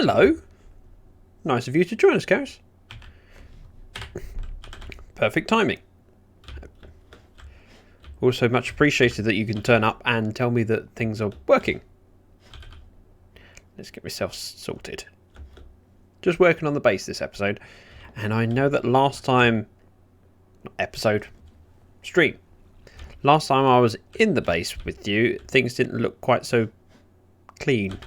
hello. Nice of you to join us, Karis. Perfect timing. Also much appreciated that you can turn up and tell me that things are working. Let's get myself sorted. Just working on the base this episode. And I know that last time... stream. Last time I was in the base with you, things didn't look quite so clean.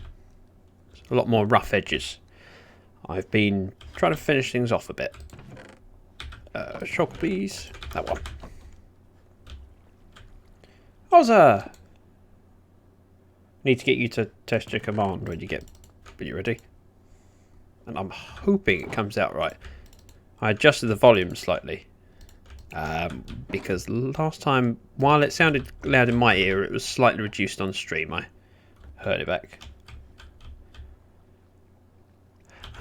A lot more rough edges. I've been trying to finish things off a bit. Shop, please. That one. Ozza! Need to get you to test your command when you're ready. And I'm hoping it comes out right. I adjusted the volume slightly. Because last time, while it sounded loud in my ear, it was slightly reduced on stream. I heard it back.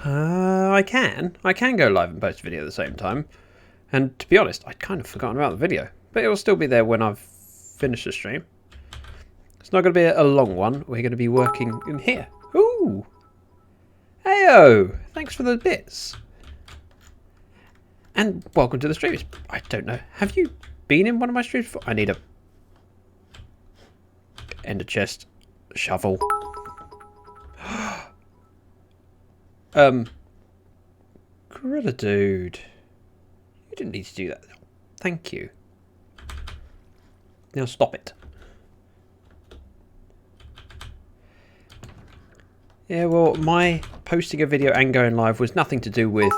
I can go live and post a video at the same time. And to be honest, I'd kind of forgotten about the video. But it will still be there when I've finished the stream. It's not going to be a long one. We're going to be working in here. Ooh! Heyo! Thanks for the bits. And welcome to the stream. I don't know. Have you been in one of my streams before? I need a ender chest, shovel. Gorilla dude. You didn't need to do that. Thank you. Now stop it. Yeah, well, my posting a video and going live was nothing to do with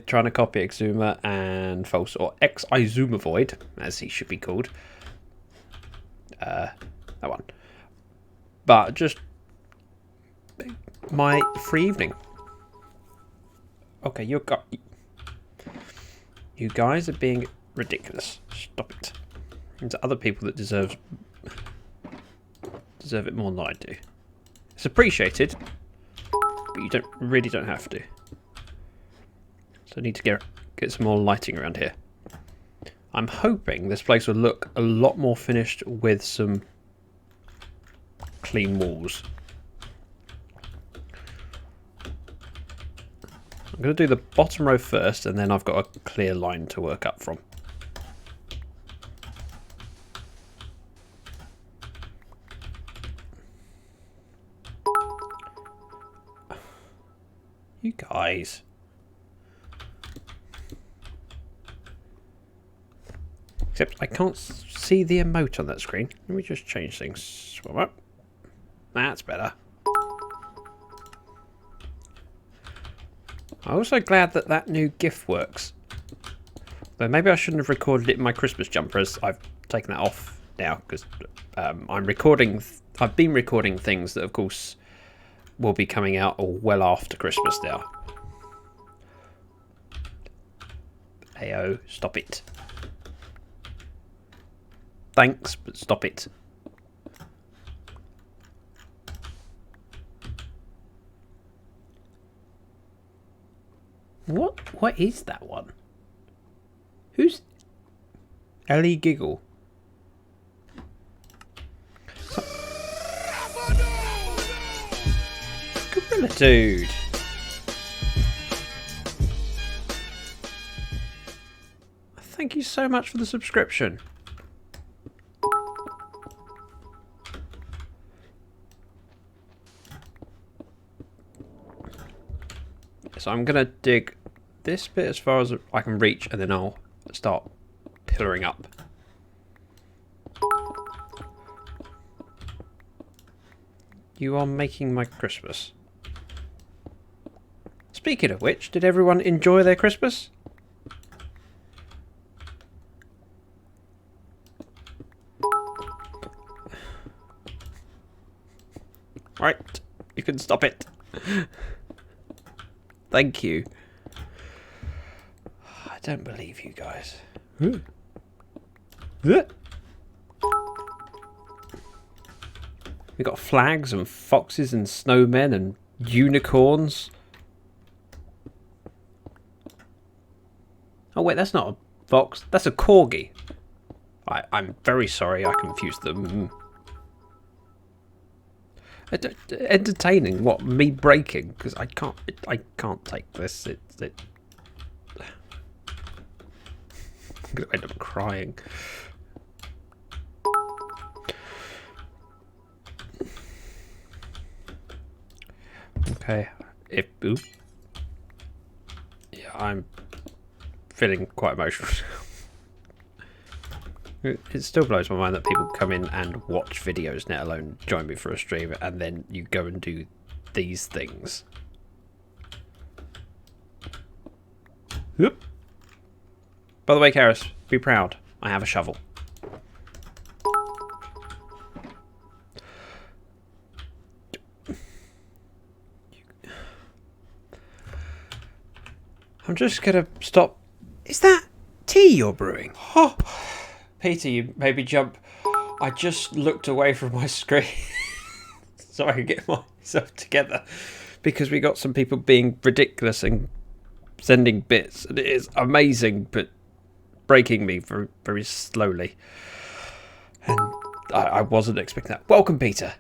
trying to copy Exuma and False, or Exuma Void, as he should be called. That one. But just my free evening. Okay, you guys are being ridiculous. Stop it. There's other people that deserve it more than I do. It's appreciated, but you really don't have to. So I need to get some more lighting around here. I'm hoping this place will look a lot more finished with some clean walls. I'm going to do the bottom row first, and then I've got a clear line to work up from. You guys. Except I can't see the emote on that screen. Let me just change things. Swim up. That's better. I'm also glad that that new GIF works. Though maybe I shouldn't have recorded it in my Christmas jumper, as I've taken that off now, because I've been recording things that, of course, will be coming out well after Christmas now. Ayo, stop it. Thanks, but stop it. What is that one? Who's Ellie Giggle? Gorilla dude. Thank you so much for the subscription. So I'm going to dig this bit as far as I can reach, and then I'll start pillaring up. You are making my Christmas. Speaking of which, did everyone enjoy their Christmas? Right, you can stop it. Thank you. I don't believe you guys. We got flags and foxes and snowmen and unicorns. Oh wait, that's not a fox. That's a corgi. I'm very sorry I confused them. Entertaining? What, me breaking? Because I can't take this. I'm gonna end up crying. Okay. Yeah, I'm feeling quite emotional. It still blows my mind that people come in and watch videos, let alone join me for a stream, and then you go and do these things. Yep. By the way, Karis, be proud. I have a shovel. I'm just gonna stop. Is that tea you're brewing? Oh. Peter, you maybe jump. I just looked away from my screen so I could get myself together because we got some people being ridiculous and sending bits, and it is amazing, but breaking me very, very slowly. And I wasn't expecting that. Welcome, Peter.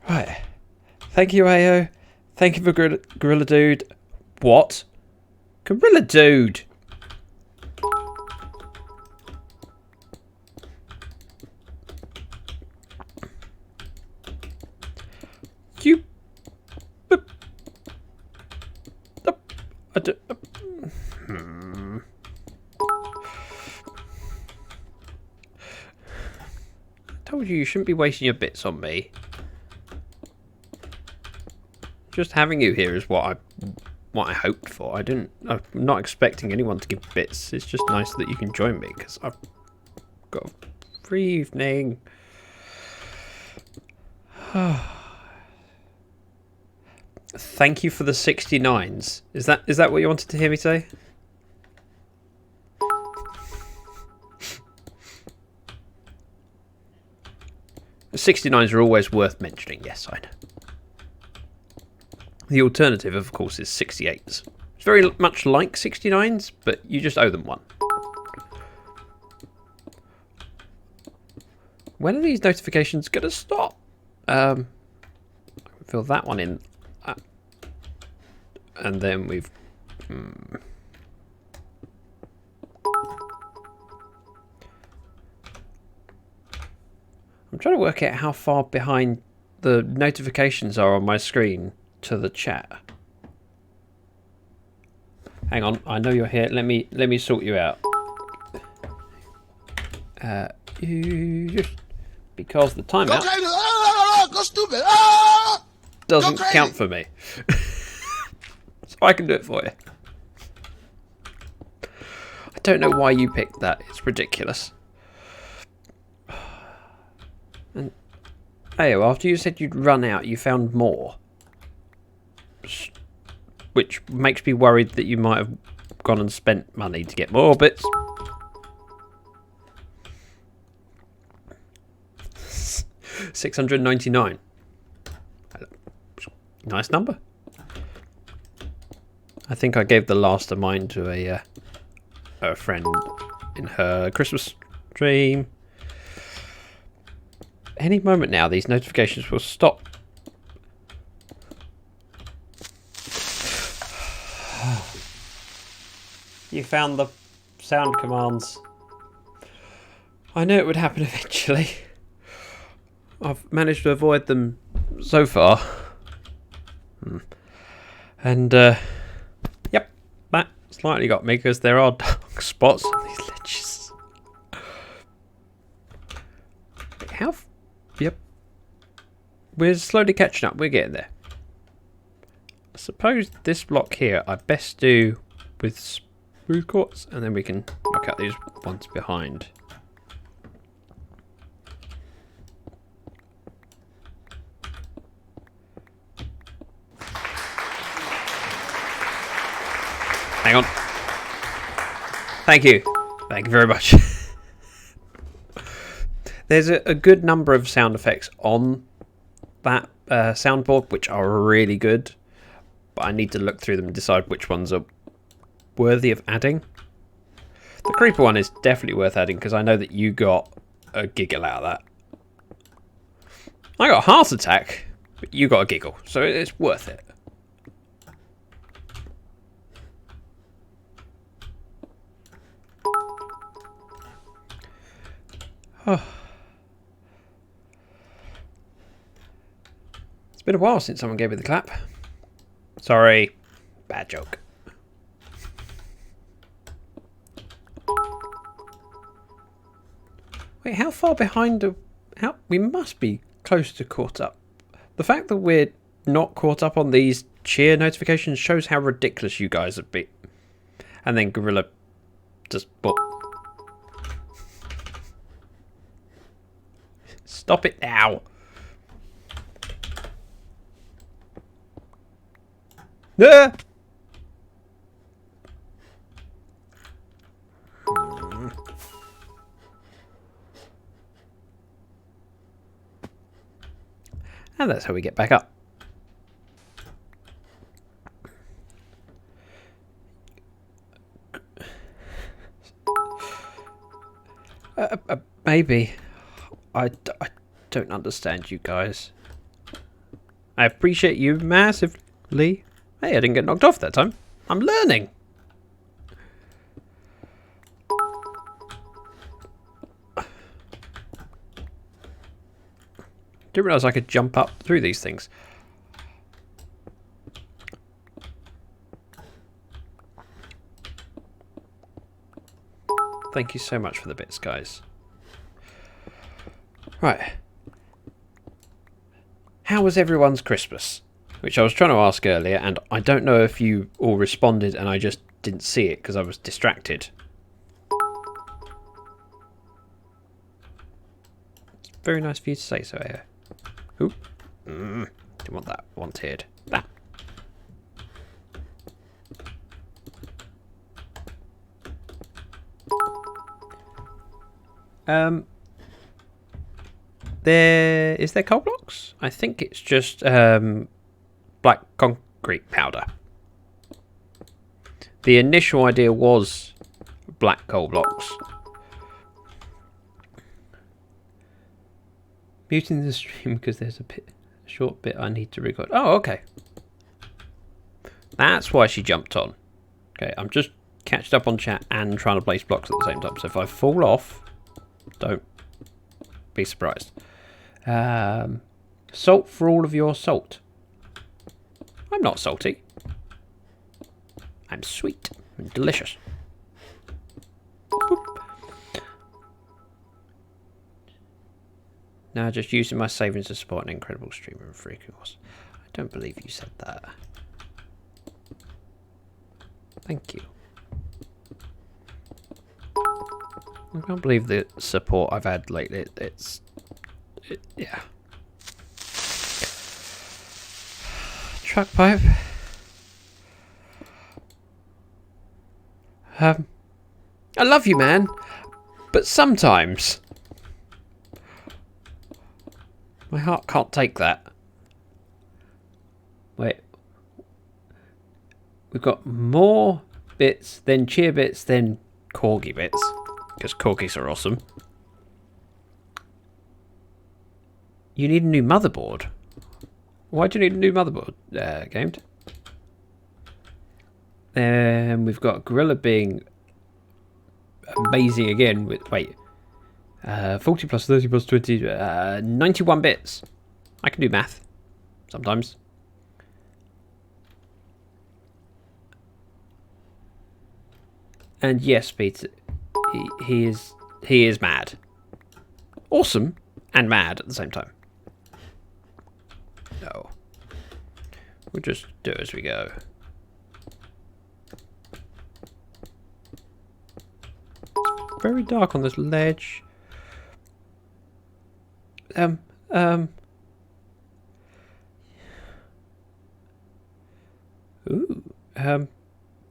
Right. Thank you, AO. Thank you for Gorilla Dude. What? Gorilla Dude. You. I told you shouldn't be wasting your bits on me. Just having you here is what I hoped for. I'm not expecting anyone to give bits. It's just nice that you can join me because I've got a free evening. Thank you for the 69s. Is that what you wanted to hear me say? The 69s are always worth mentioning. Yes, I know. The alternative, of course, is 68s. It's very much like 69s, but you just owe them one. When are these notifications going to stop? Fill that one in. And then we've... I'm trying to work out how far behind the notifications are on my screen to the chat. Hang on, I know you're here. Let me sort you out. You just because the timeout doesn't count for me, so I can do it for you. I don't know why you picked that. It's ridiculous. And after you said you'd run out, you found more. Which makes me worried that you might have gone and spent money to get more bits. $699. Nice number. I think I gave the last of mine to a friend in her Christmas stream. Any moment now, these notifications will stop. You found the sound commands. I knew it would happen eventually. I've managed to avoid them so far. And, yep, that slightly got me because there are dark spots on these ledges. Yep. We're slowly catching up. We're getting there. I suppose this block here I best do with smooth quartz, and then we can knock out these ones behind. Hang on. Thank you. Thank you very much. There's a good number of sound effects on that soundboard which are really good, but I need to look through them and decide which ones are worthy of adding. The creeper one is definitely worth adding because I know that you got a giggle out of that. I got a heart attack, but you got a giggle, so it's worth it. Oh. It's been a while since someone gave me the clap. Sorry, bad joke. Wait, how far behind are... we must be close to caught up. The fact that we're not caught up on these cheer notifications shows how ridiculous you guys have been. And then Gorilla just... well, stop it now. Ah! And that's how we get back up. Maybe. I don't understand you guys. I appreciate you massively. Hey, I didn't get knocked off that time. I'm learning. Didn't realise I could jump up through these things. Thank you so much for the bits, guys. Right. How was everyone's Christmas? Which I was trying to ask earlier, and I don't know if you all responded and I just didn't see it because I was distracted. It's very nice of you to say so here. Oop. Didn't want that. Wanted that. Is there coal blocks? I think it's just black concrete powder. The initial idea was black coal blocks. Muting the stream because there's a short bit I need to record. Oh, okay. That's why she jumped on. Okay, I'm just catched up on chat and trying to place blocks at the same time. So if I fall off, don't be surprised. Salt for all of your salt. I'm not salty. I'm sweet and delicious. Boop. Now just using my savings to support an incredible streamer and free course. I don't believe you said that. Thank you. I can't believe the support I've had lately. Yeah. Truck pipe. I love you, man, but sometimes my heart can't take that. Wait. We've got more bits, then cheer bits, then corgi bits. Because corgis are awesome. You need a new motherboard. Why do you need a new motherboard, Gamed? Then we've got Gorilla being amazing again. With 40 plus 30 plus 20, 91 bits. I can do math sometimes. And yes, Peter, he is mad. Awesome and mad at the same time. No. We'll just do it as we go. It's very dark on this ledge.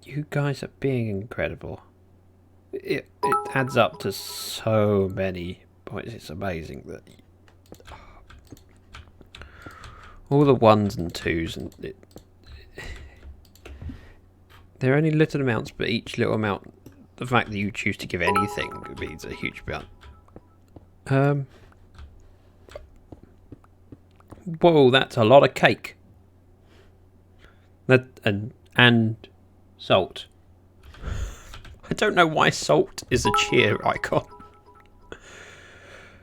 You guys are being incredible. It adds up to so many points. It's amazing that all the ones and twos, and they're only little amounts, but each little amount, the fact that you choose to give anything means a huge amount. Whoa, that's a lot of cake. That and salt. I don't know why salt is a cheer icon.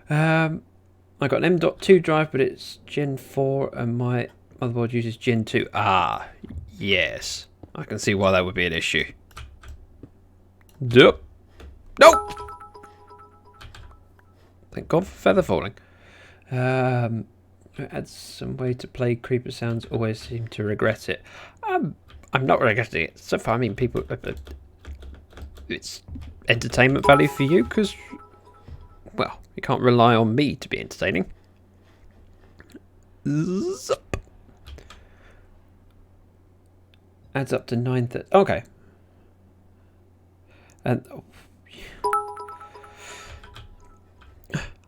I got an M.2 drive, but it's Gen 4 and my motherboard uses Gen 2. Ah, yes. I can see why that would be an issue. Nope. Nope! Thank God for feather falling. Add some way to play creeper sounds. Always seem to regret it. I'm not regretting it so far. I mean, people... it's entertainment value for you because... well, you can't rely on me to be entertaining. Zup. Adds up to 930. Okay. And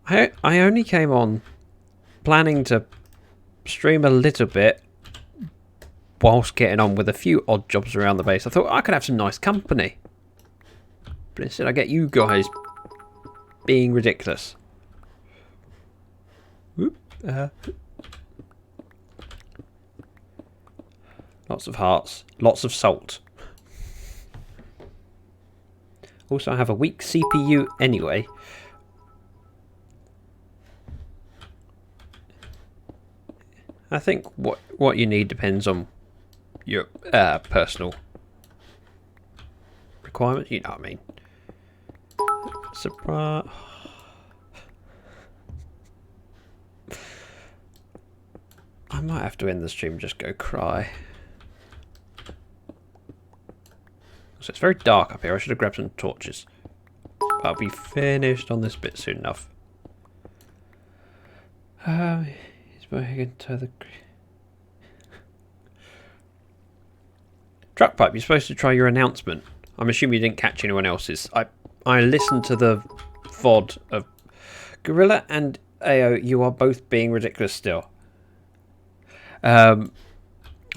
I only came on planning to stream a little bit whilst getting on with a few odd jobs around the base. I thought I could have some nice company. But instead I get you guys being ridiculous. Whoop, lots of hearts. Lots of salt. Also, I have a weak CPU anyway. I think what you need depends on your personal requirements. You know what I mean. Surprise. I might have to end the stream and just go cry. So it's very dark up here. I should have grabbed some torches. I'll be finished on this bit soon enough. He's going to the truck pipe. You're supposed to try your announcement. I'm assuming you didn't catch anyone else's. I listened to the VOD of Gorilla and AO. You are both being ridiculous still.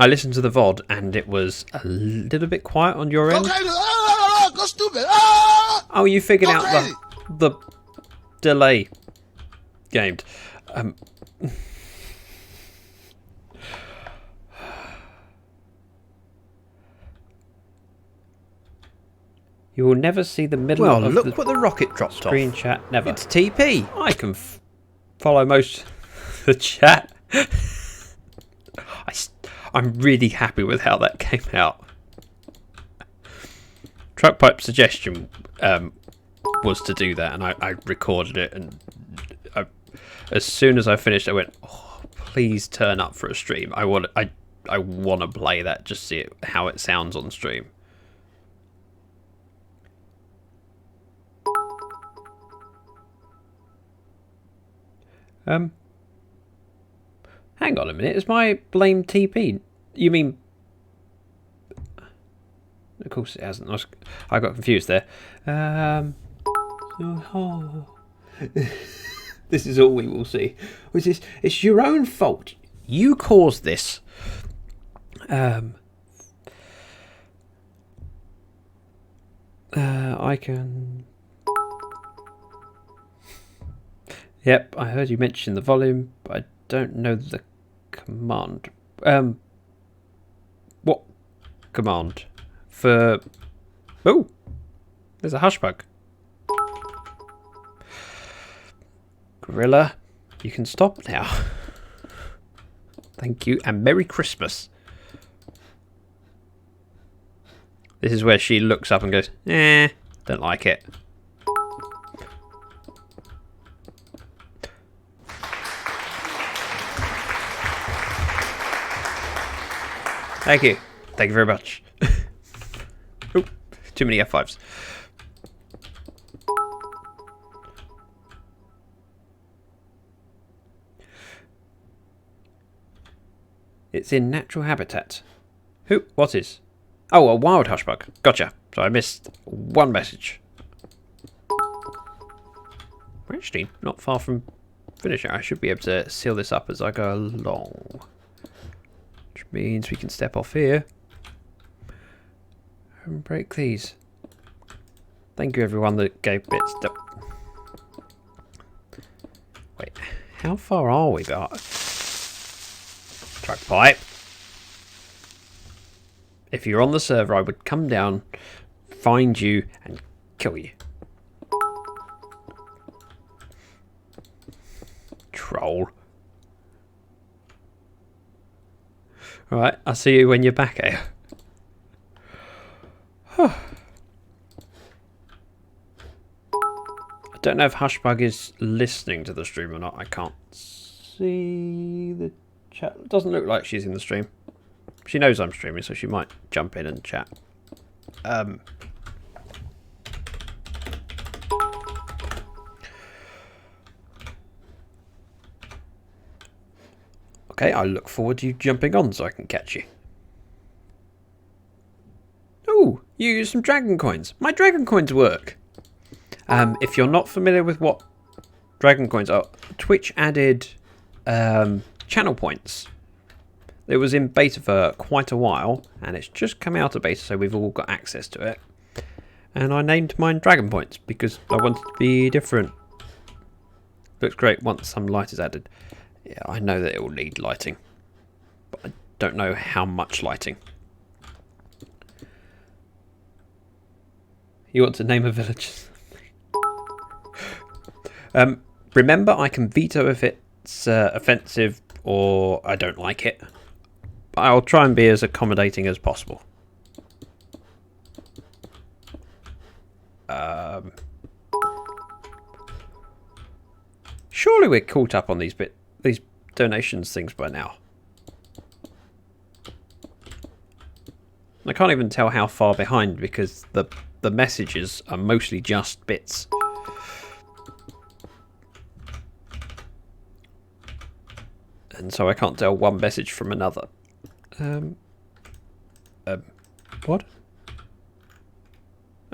I listened to the VOD and it was a little bit quiet on your end. Go stupid. Oh, you figured out the delay gamed. You will never see the middle of the... Well, look what the rocket dropped off. Screen chat, never. It's TP. I can follow most of the chat. I'm really happy with how that came out. Truck pipe suggestion was to do that, and I recorded it, and as soon as I finished, I went, "Oh, please turn up for a stream. I want to play that, just see how it sounds on stream." Hang on a minute, is my blame TP? You mean... Of course it hasn't. I got confused there. This is all we will see. Which is, it's your own fault. You caused this. I can... Yep, I heard you mention the volume, but I don't know the command. What command? For... Oh! There's a hush bug. Gorilla, you can stop now. Thank you, and Merry Christmas. This is where she looks up and goes, don't like it. Thank you. Thank you very much. Oh, too many F5s. It's in natural habitat. Who? What is? Oh, a wild hushbug. Gotcha. So I missed one message. We're actually not far from finishing. I should be able to seal this up as I go along. Which means we can step off here and break these. Thank you everyone that gave bits. How far are we back? Truck pipe. If you're on the server, I would come down, find you, and kill you. Troll. Alright, I'll see you when you're back here. I don't know if Hushbug is listening to the stream or not. I can't see the chat. It doesn't look like she's in the stream. She knows I'm streaming, so she might jump in and chat. Okay, I look forward to you jumping on so I can catch you. Oh, you use some dragon coins. My dragon coins work. If you're not familiar with what dragon coins are, Twitch added channel points. It was in beta for quite a while, and it's just come out of beta, so we've all got access to it. And I named mine Dragon Points because I wanted to be different. Looks great once some light is added. Yeah, I know that it will need lighting, but I don't know how much lighting. You want to name a village? Remember, I can veto if it's offensive or I don't like it. But I'll try and be as accommodating as possible. Surely we're caught up on these donations things by now. I can't even tell how far behind because the messages are mostly just bits. And so I can't tell one message from another. What?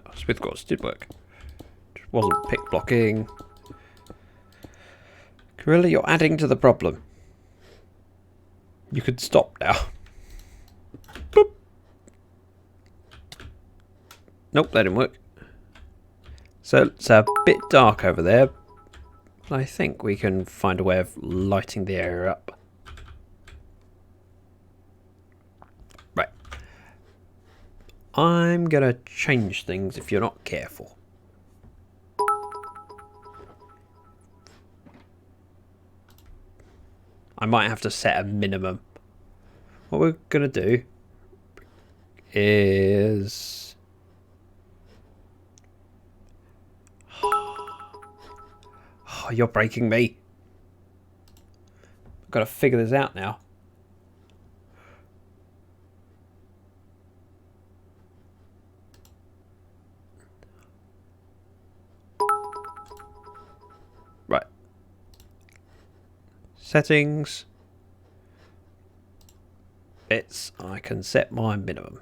Oh, Smith Quartz did work. Just wasn't pick blocking. Gorilla, you're adding to the problem. You could stop now. Boop. Nope, that didn't work. So it's a bit dark over there. I think we can find a way of lighting the area up. Right. I'm going to change things if you're not careful. I might have to set a minimum. What we're going to do is... Oh, you're breaking me. I've got to figure this out now. Right. Settings. I can set my minimum,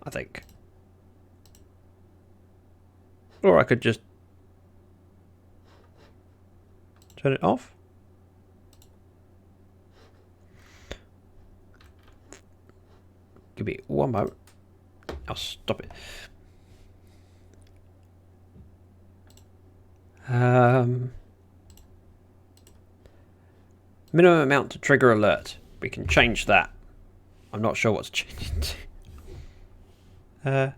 I think. Or I could just turn it off. Give me one moment. I'll stop it. Minimum amount to trigger alert. We can change that. I'm not sure what's changing to.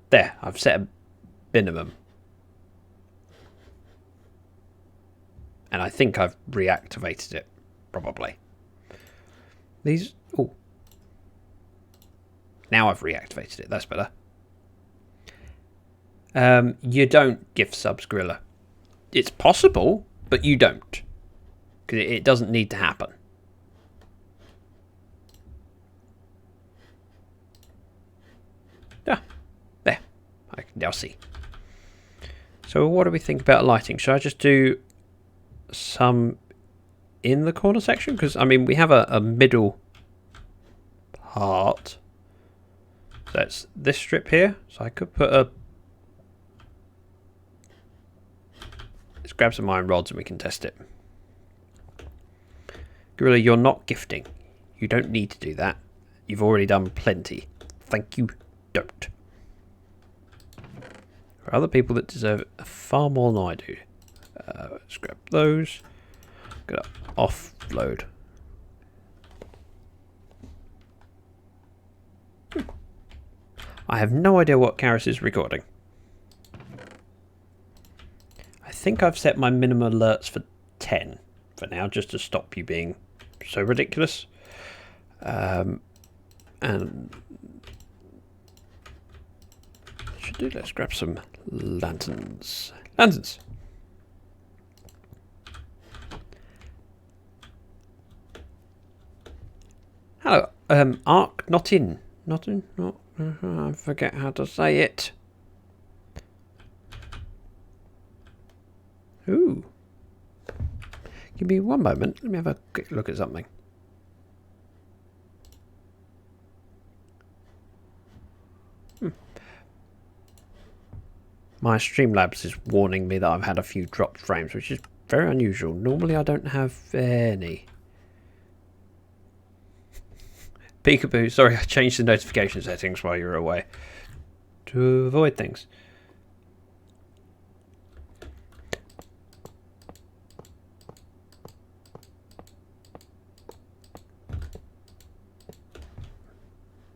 There, I've set a minimum. And I think I've reactivated it, probably. These... Oh. Now I've reactivated it, that's better. You don't gift subs, Gorilla. It's possible, but you don't. Because it doesn't need to happen. Yeah, there. I can now see. So what do we think about lighting? Should I just do some in the corner section? Because, I mean, we have a middle part. That's this strip here. So I could put a... Let's grab some iron rods and we can test it. Gorilla, you're not gifting. You don't need to do that. You've already done plenty. Thank you. Don't. There are other people that deserve it far more than I do. Let's grab those. Gonna offload. I have no idea what Karis is recording. I think I've set my minimum alerts for 10 for now, just to stop you being so ridiculous. And should do. Let's grab some lanterns. Lanterns. Hello, Ark, not in. Not in, not... I forget how to say it. Ooh. Give me one moment. Let me have a quick look at something. My Streamlabs is warning me that I've had a few dropped frames, which is very unusual. Normally I don't have any. Peekaboo, sorry, I changed the notification settings while you were away to avoid things.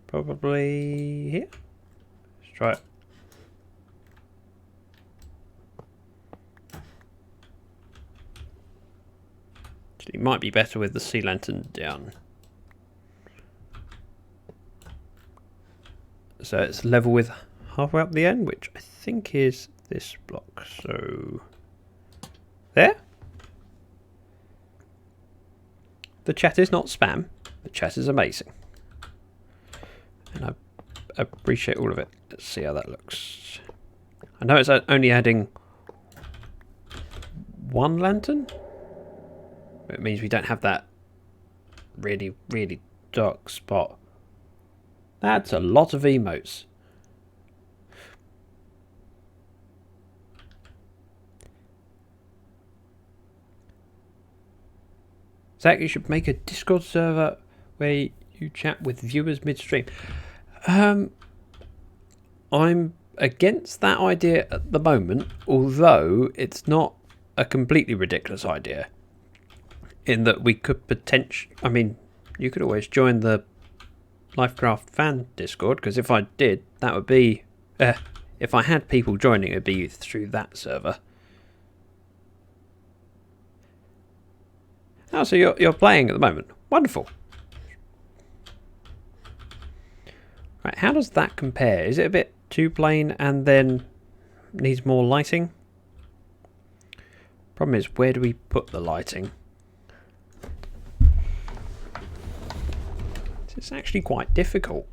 Probably here. Let's try it. Actually, it might be better with the sea lantern down. So it's level with halfway up the end, which I think is this block. So there. The chat is not spam. The chat is amazing. And I appreciate all of it. Let's see how that looks. I know it's only adding one lantern. It means we don't have that really, really dark spot. That's a lot of emotes. Zach, you should make a Discord server where you chat with viewers midstream. I'm against that idea at the moment, although it's not a completely ridiculous idea. In that we could potentially... I mean, you could always join the Lyfcraft fan Discord, because if I did, that would be... if I had people joining, it would be through that server. Oh, so you're playing at the moment. Wonderful. Right, how does that compare? Is it a bit too plain and then needs more lighting? Problem is, where do we put the lighting? It's actually quite difficult.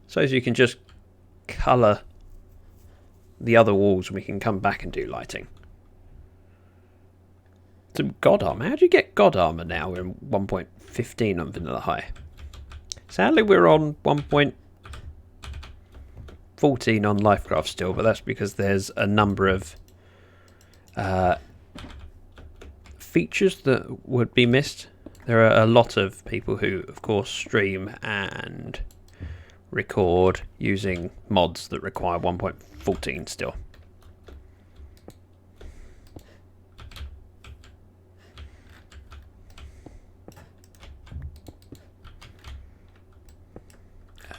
So as you can just colour the other walls and we can come back and do lighting. Some God Armor. How do you get God Armor now? We're in 1.15 on Vanilla High. Sadly we're on 1.14 on Lyfcraft still, but that's because there's a number of features that would be missed. There are a lot of people who, of course, stream and record using mods that require 1.14 still.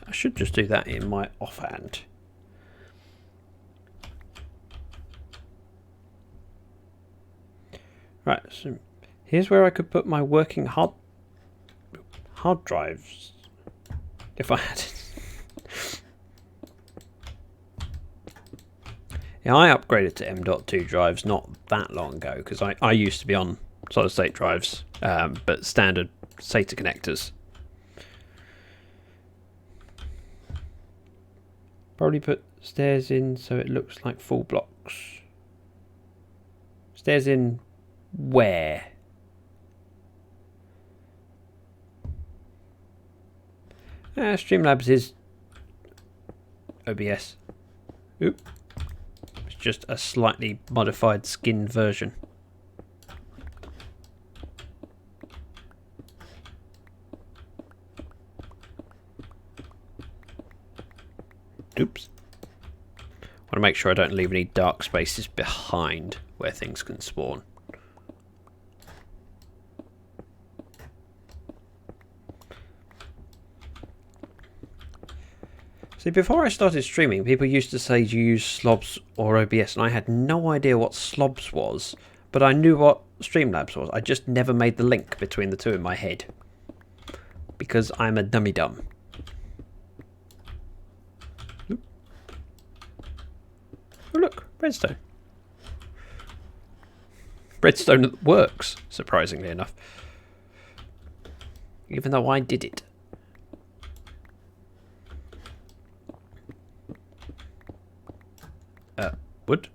I should just do that in my offhand. Right, so here's where I could put my working hard drives if I had it. Yeah, I upgraded to M.2 drives not that long ago because I used to be on solid state drives, but standard SATA connectors. Probably put stairs in so it looks like full blocks. Stairs in where? Streamlabs is OBS. Oop. It's just a slightly modified skin version. Oops. want to make sure I don't leave any dark spaces behind where things can spawn. See, before I started streaming, people used to say you use slobs or OBS, and I had no idea what slobs was, but I knew what Streamlabs was. I just never made the link between the two in my head, because I'm a dummy dumb. Oh look, redstone. Redstone that works, surprisingly enough. Even though I did it. Wood.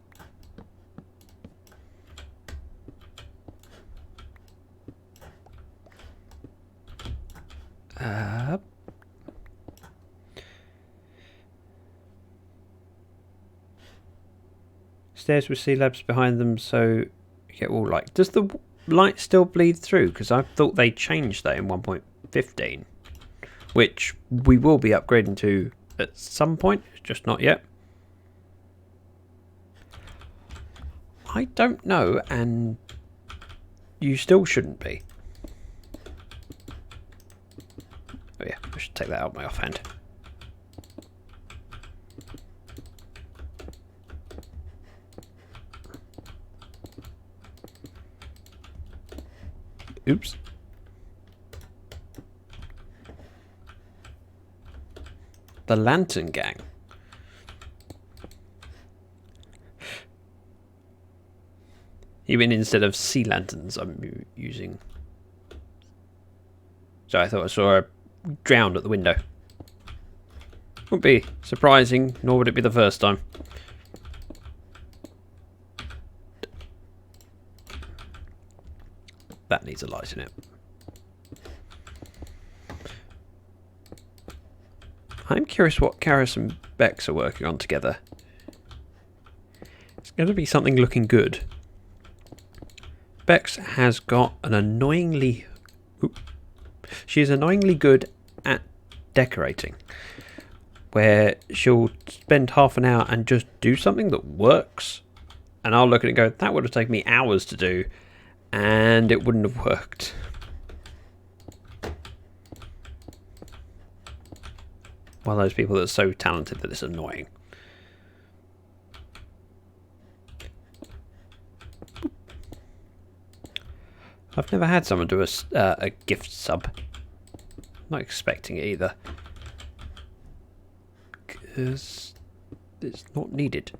Stairs with sea labs behind them, so you get all light. Does the light still bleed through? Because I thought they changed that in 1.15, which we will be upgrading to at some point, just not yet. I don't know, and you still shouldn't be. Oh yeah, I should take that out of my offhand. Oops. The Lantern Gang. You mean instead of sea lanterns, I'm using... So I thought I saw her drowned at the window. Wouldn't be surprising, nor would it be the first time. That needs a light in it. I'm curious what Karis and Bex are working on together. It's going to be something looking good. Bex has got an annoyingly... She's annoyingly good at decorating. Where she'll spend half an hour and just do something that works. And I'll look at it and go, that would have taken me hours to do. And it wouldn't have worked. One of those people that's so talented that it's annoying. I've never had someone do a gift sub. I'm not expecting it either. Because it's not needed.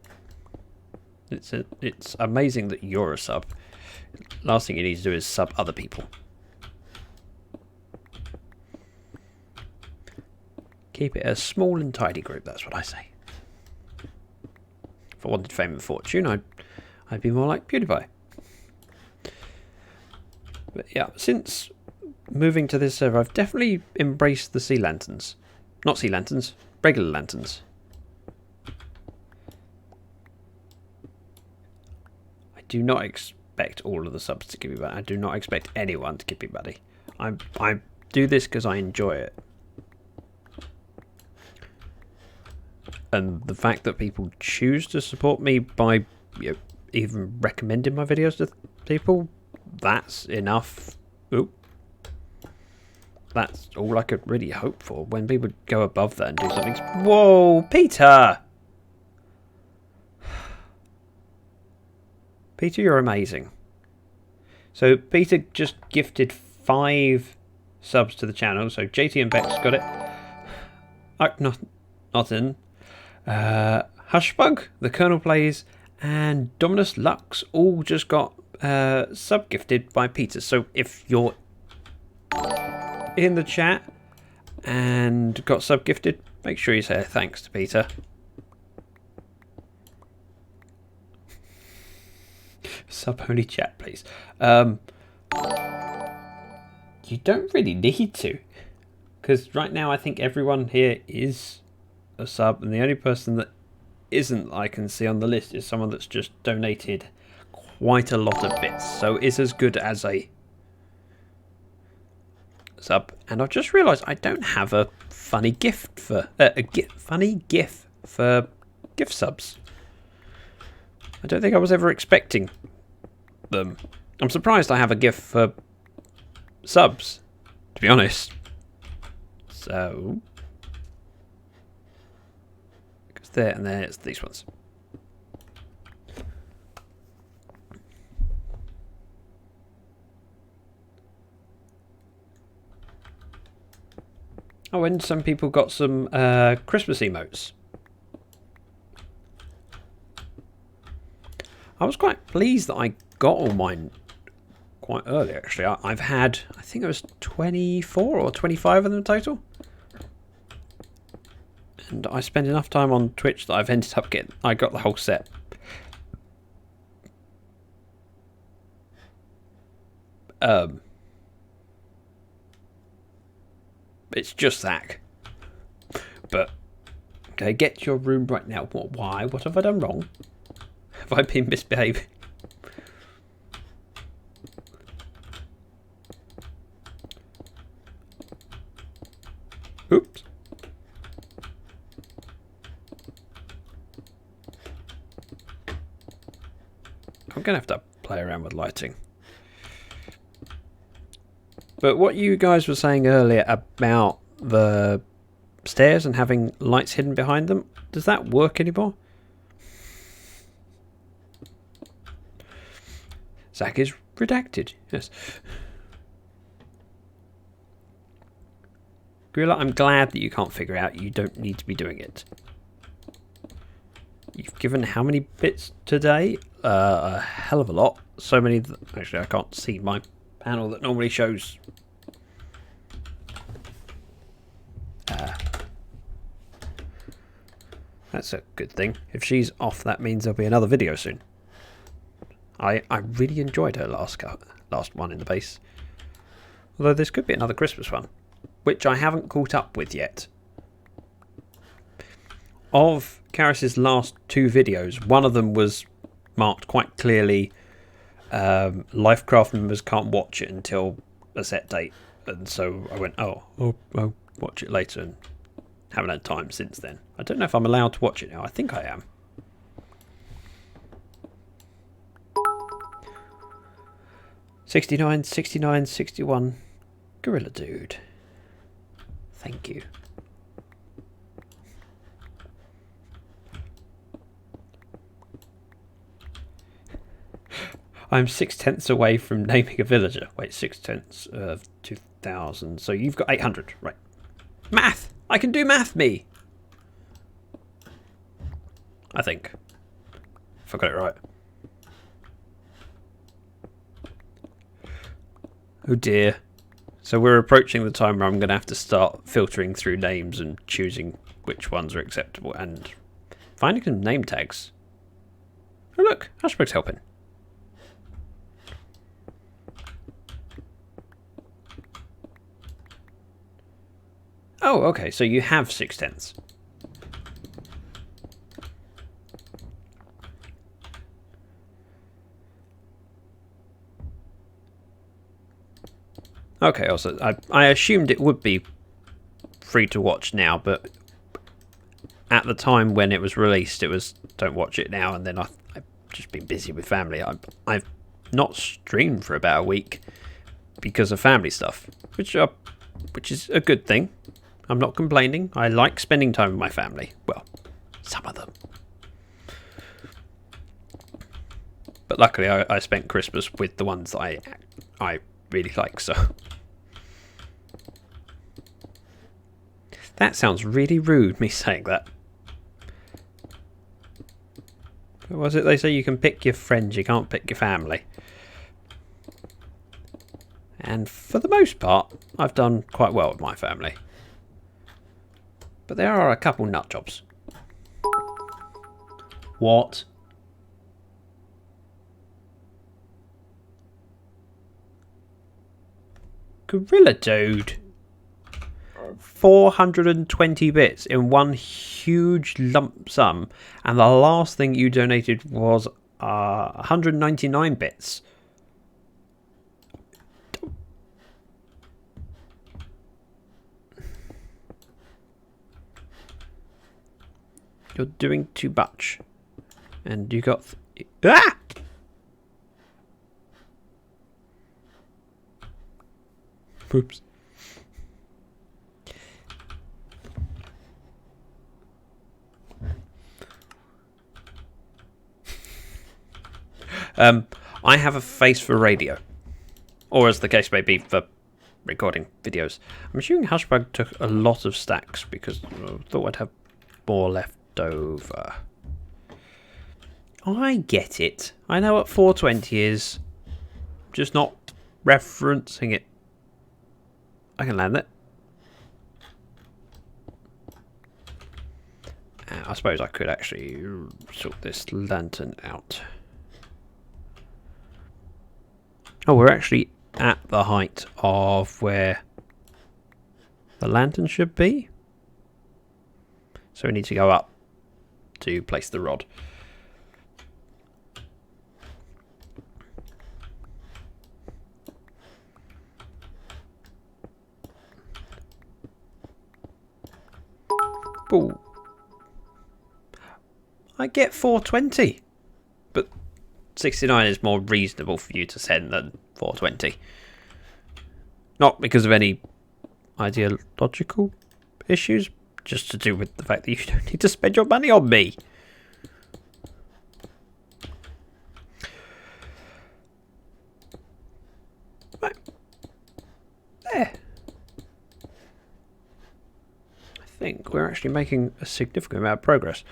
It's amazing that you're a sub. Last thing you need to do is sub other people. Keep it a small and tidy group, that's what I say. If I wanted fame and fortune, I'd be more like PewDiePie. But yeah, since moving to this server, I've definitely embraced the sea lanterns. Not sea lanterns, regular lanterns. I do not expect all of the subs to give me buddy. I do not expect anyone to give me buddy. I do this because I enjoy it. And the fact that people choose to support me by even recommending my videos to people, that's enough. Ooh. That's all I could really hope for. When people go above that and do something... Whoa, Peter! Peter, you're amazing. So Peter just gifted 5 subs to the channel. So JT and Bex got it. Nothing. Hushbug, the Colonel Plays, and Dominus Lux all just got sub gifted by Peter. So if you're in the chat and got sub gifted, make sure you say thanks to Peter. Sub only chat, please. You don't really need to, because right now I think everyone here is a sub, and the only person that isn't I can see on the list is someone that's just donated quite a lot of bits, so it's as good as a sub. And I've just realised I don't have a funny gift for funny gif for gift subs. I don't think I was ever expecting them. I'm surprised I have a gift for subs, to be honest. So, because there and there's these ones. Oh, and some people got some Christmas emotes. I was quite pleased that I got all mine quite early, actually. I've had, I think it was 24 or 25 of them total. And I spent enough time on Twitch that I've ended up getting, I got the whole set. It's just Zach. But, okay, get your room right now. What? Why? What have I done wrong? Have I been misbehaving? Oops. I'm going to have to play around with lighting. But what you guys were saying earlier about the stairs and having lights hidden behind them, does that work anymore? Zach is redacted, yes. Gorilla, I'm glad that you can't figure out you don't need to be doing it. You've given how many bits today? A hell of a lot. So many that actually I can't see my panel that normally shows. That's a good thing. If she's off, that means there'll be another video soon. I really enjoyed her last one in the base. Although this could be another Christmas one, which I haven't caught up with yet. Of Karis's last two videos, one of them was marked quite clearly Lyfcraft members can't watch it until a set date. And so I went, oh, I'll watch it later, and haven't had time since then. I don't know if I'm allowed to watch it now. I think I am. $69, $69, $61. Gorilla Dude. Thank you. I'm 6/10 away from naming a villager. Wait, 6/10 of 2,000. So you've got 800. Right. Math! I can do math, me! I think. If I got it right. Oh dear. So we're approaching the time where I'm going to have to start filtering through names and choosing which ones are acceptable and finding some name tags. Oh look, Ashbrook's helping. Oh, okay, so you have 6/10. Okay, also, I assumed it would be free to watch now, but at the time when it was released, it was don't watch it now, and then I've just been busy with family. I've not streamed for about a week because of family stuff, which is a good thing. I'm not complaining. I like spending time with my family. Well, some of them. But luckily, I spent Christmas with the ones that I really like, so. That sounds really rude, me saying that. What was it they say? You can pick your friends, you can't pick your family. And for the most part, I've done quite well with my family. But there are a couple nut jobs. What? Gorilla Dude. 420 bits in one huge lump sum, and the last thing you donated was 199 bits. You're doing too much, and you got Ah! Oops. I have a face for radio. Or as the case may be, for recording videos. I'm assuming Hushbug took a lot of stacks because I thought I'd have more left over. I get it. I know what 420 is. Just not referencing it. I can land it. I suppose I could actually sort this lantern out. Oh, we're actually at the height of where the lantern should be. So we need to go up to place the rod. Ooh. I get 420, but 69 is more reasonable for you to send than 420. Not because of any ideological issues, just to do with the fact that you don't need to spend your money on me. Right. There. I think we're actually making a significant amount of progress.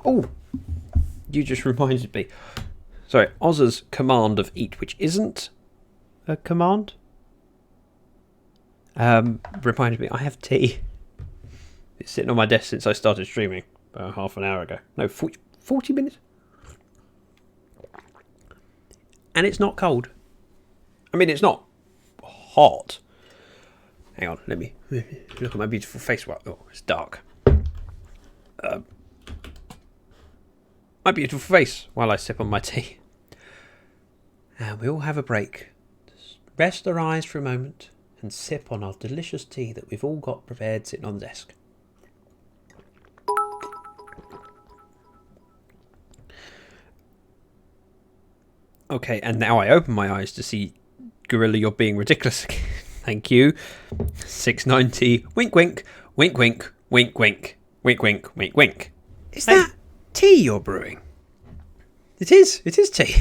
Oh, you just reminded me. Sorry, Oz's command of eat, which isn't a command, reminded me I have tea. It's sitting on my desk since I started streaming about half an hour ago. No, 40 minutes. And it's not cold. I mean, it's not hot. Hang on, let me look at my beautiful face. Oh, it's dark. My beautiful face while I sip on my tea. And we all have a break. Just rest our eyes for a moment and sip on our delicious tea that we've all got prepared sitting on the desk. Okay, and now I open my eyes to see, Gorilla, you're being ridiculous. Thank you. 690. Wink, wink. Wink, wink. Wink, wink. Wink, wink. Wink, wink. Is that tea you're brewing? It is. It is tea.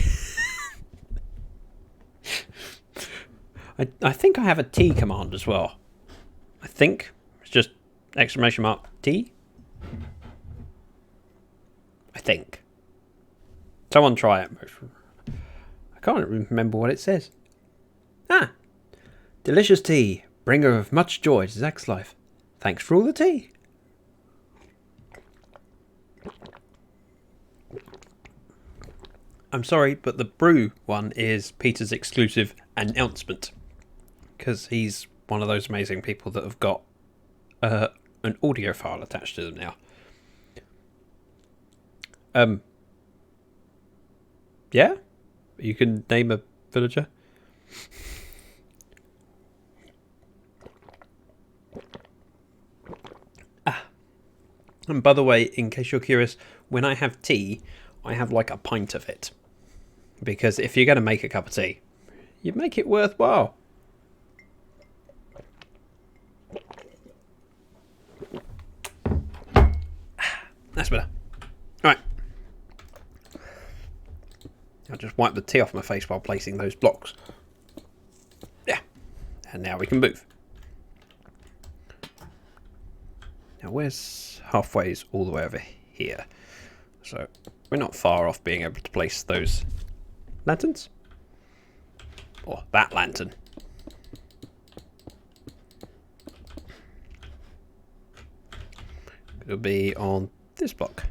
I think I have a tea command as well. I think. It's just exclamation mark tea. I think. Someone try it. I can't remember what it says. Ah. Delicious tea. Bringer of much joy to Zach's life. Thanks for all the tea. I'm sorry, but the brew one is Peter's exclusive announcement. Because he's one of those amazing people that have got an audio file attached to them now. Yeah? You can name a villager? And by the way, in case you're curious, when I have tea, I have like a pint of it. Because if you're going to make a cup of tea, you make it worthwhile. That's better. Alright. I'll just wipe the tea off my face while placing those blocks. Yeah. And now we can move. Now where's halfway's all the way over here? So we're not far off being able to place those lanterns. Or that lantern. It'll be on this block.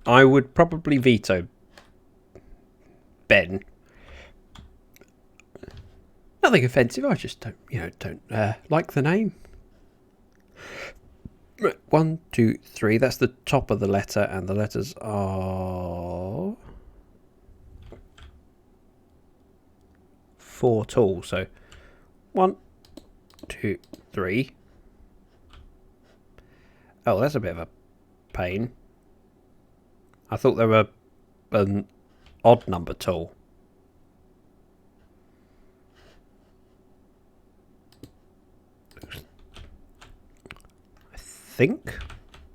I would probably veto Ben. Nothing offensive. I just don't like the name. 1, 2, 3. That's the top of the letter, and the letters are 4 tall. So 1, 2, 3. Oh, that's a bit of a pain. I thought they were an odd number tall. I think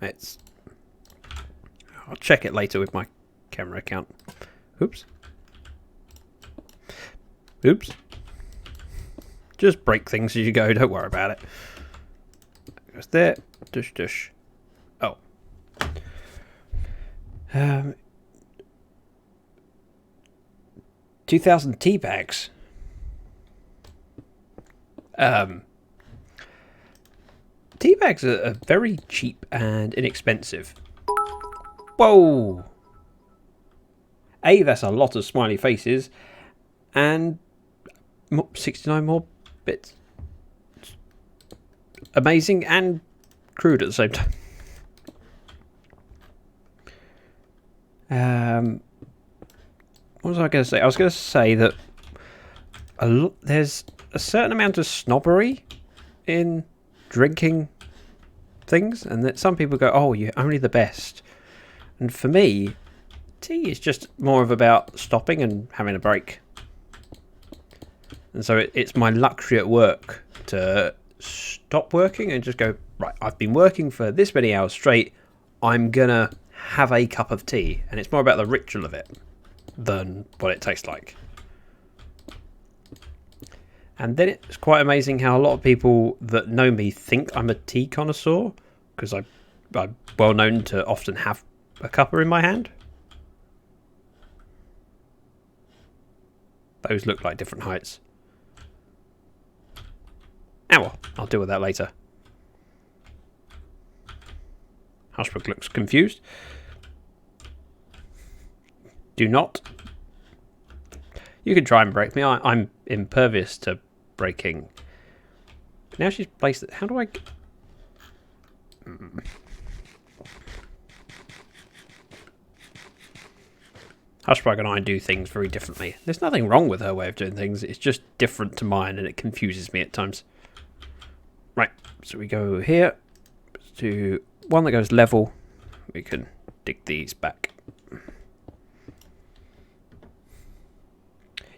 it's... I'll check it later with my camera account. Oops. Oops. Just break things as you go, don't worry about it. Goes there. Dush, dush. Oh. 2,000 tea bags. Tea bags are very cheap and inexpensive. Whoa! That's a lot of smiley faces. And 69 more bits. Amazing and crude at the same time. What was I going to say? I was going to say that there's a certain amount of snobbery in drinking things, and that some people go, "Oh, you're only the best." And for me, tea is just more of about stopping and having a break. And so it's my luxury at work to stop working and just go, right, I've been working for this many hours straight, I'm gonna have a cup of tea. And it's more about the ritual of it than what it tastes like. And then it's quite amazing how a lot of people that know me think I'm a tea connoisseur, because I'm well known to often have a cuppa in my hand. Those look like different heights. Well, I'll deal with that later. Hushbrook looks confused. Do not. You can try and break me. I'm impervious to breaking. Now she's placed it. How do I... Hushbrook and I do things very differently. There's nothing wrong with her way of doing things. It's just different to mine, and it confuses me at times. Right, so we go here to one that goes level. We can dig these back.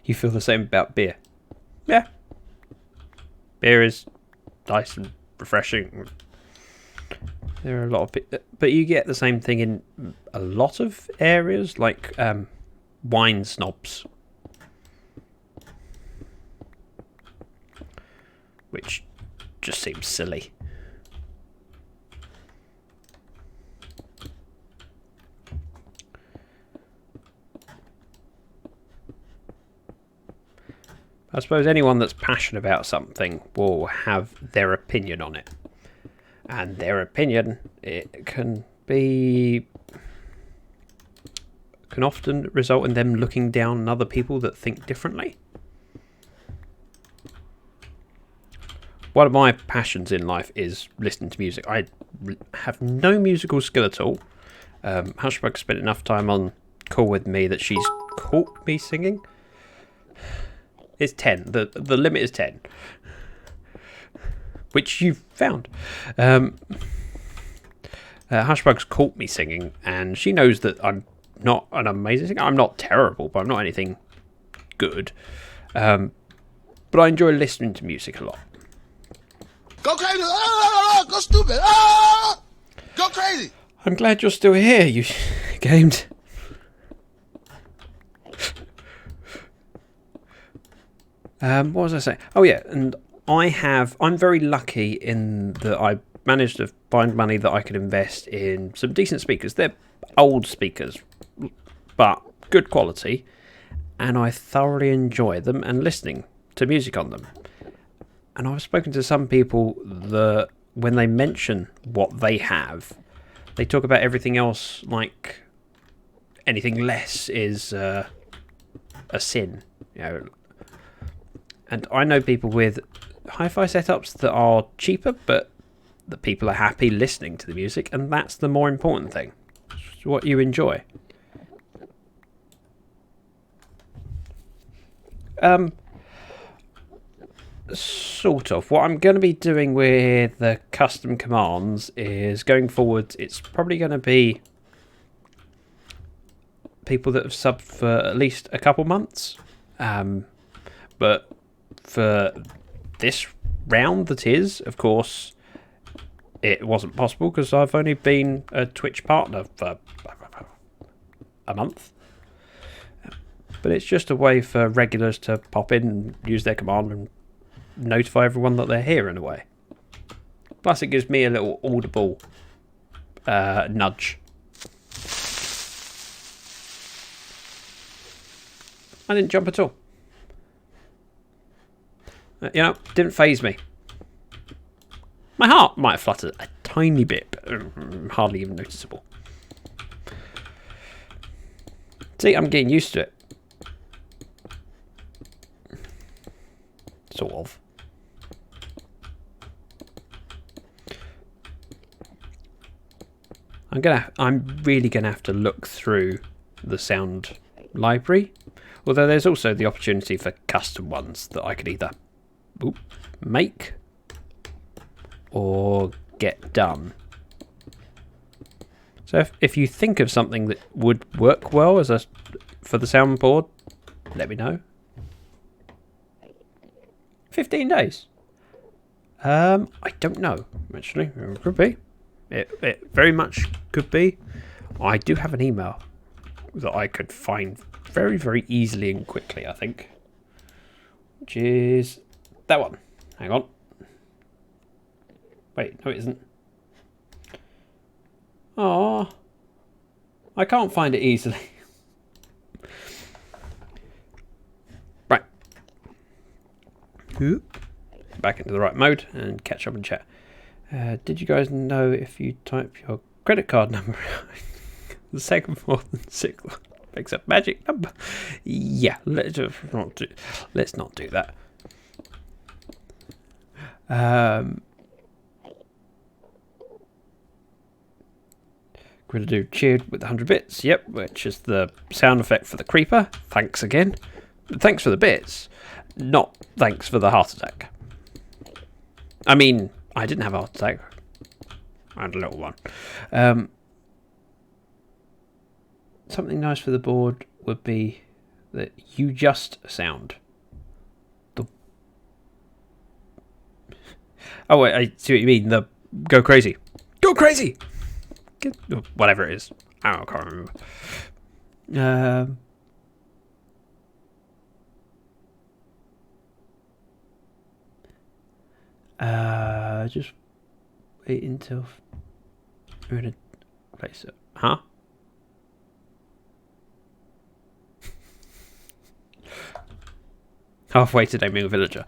You feel the same about beer? Yeah. Beer is nice and refreshing. There are a lot of... But you get the same thing in a lot of areas, like wine snobs. Which just seems silly. I suppose anyone that's passionate about something will have their opinion on it. And their opinion, it can often result in them looking down on other people that think differently. One of my passions in life is listening to music. I have no musical skill at all. Hushbrook spent enough time on call with me that she's caught me singing. It's 10. The limit is 10. Which you've found. Hushbrook's caught me singing, and she knows that I'm not an amazing singer. I'm not terrible, but I'm not anything good. But I enjoy listening to music a lot. Go crazy! Ah, go stupid! Ah, go crazy! I'm glad you're still here, you gamed. What was I saying? Oh yeah, and I'm very lucky in that I managed to find money that I could invest in some decent speakers. They're old speakers, but good quality, and I thoroughly enjoy them and listening to music on them. And I've spoken to some people that when they mention what they have, they talk about everything else like anything less is a sin, you know. And I know people with hi-fi setups that are cheaper, but that people are happy listening to the music, and that's the more important thing. It's what you enjoy. Sort of. What I'm going to be doing with the custom commands is, going forward, it's probably going to be people that have subbed for at least a couple months. But for this round that is, of course, it wasn't possible because I've only been a Twitch partner for a month. But it's just a way for regulars to pop in and use their command and notify everyone that they're here in a way. Plus it gives me a little audible nudge. I didn't jump at all. You know, didn't faze me. My heart might have fluttered a tiny bit, but hardly even noticeable. See, I'm getting used to it. Sort of. I'm really gonna have to look through the sound library. Although there's also the opportunity for custom ones that I could either make or get done. So if you think of something that would work well for the soundboard, let me know. 15 days. I don't know, actually. It could be. It very much could be. I do have an email that I could find very, very easily and quickly, I think. Which is that one. Hang on. Wait, no it isn't. Oh, I can't find it easily. Right. Back into the right mode and catch up and chat. Did you guys know if you type your credit card number, the second, fourth, and sixth one makes a magic number? Yeah, let's not do that. Going to do cheered with 100 bits. Yep, which is the sound effect for the creeper. Thanks again. Thanks for the bits, not thanks for the heart attack. I mean, I didn't have a heart attack. I had a little one. Something nice for the board would be that you just sound. Oh wait, I see what you mean. The go crazy. Go crazy! Whatever it is. I can't remember. Just wait until we're gonna place it. Huh? Halfway to naming a villager.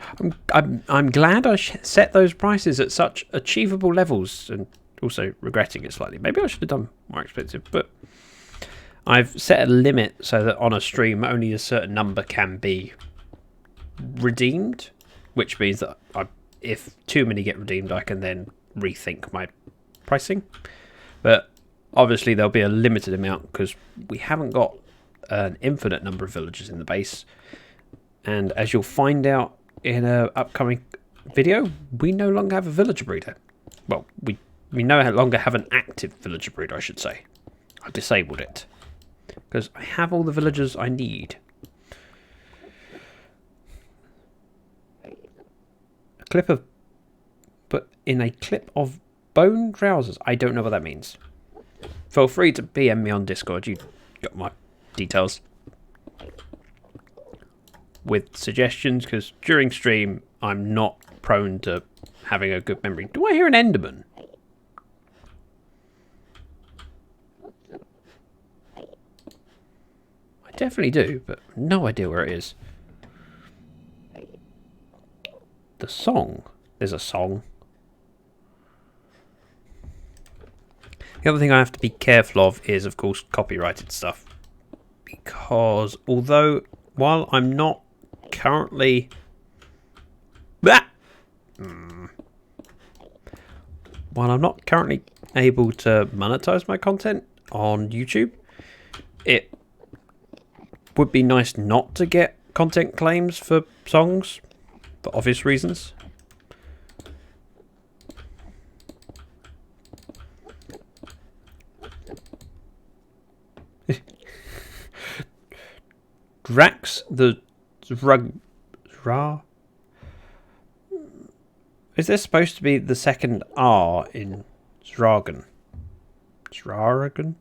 I'm glad I set those prices at such achievable levels, and also regretting it slightly. Maybe I should have done more expensive, but I've set a limit so that on a stream only a certain number can be redeemed, which means that if too many get redeemed, I can then rethink my pricing. But obviously there'll be a limited amount because we haven't got an infinite number of villagers in the base. And as you'll find out in an upcoming video, we no longer have a villager breeder. Well, we no longer have an active villager breeder, I should say. I disabled it because I have all the villagers I need. But in a clip of bone trousers. I don't know what that means. Feel free to PM me on Discord. You got my details. With suggestions, because during stream I'm not prone to having a good memory. Do I hear an Enderman? I definitely do, but no idea where it is. The song. There's a song. The other thing I have to be careful of is, of course, copyrighted stuff. Because although, while I'm not currently... while I'm not currently able to monetize my content on YouTube, it would be nice not to get content claims for songs, for obvious reasons. Drax the Ra. Is there supposed to be the second R in Dragon? Dragon?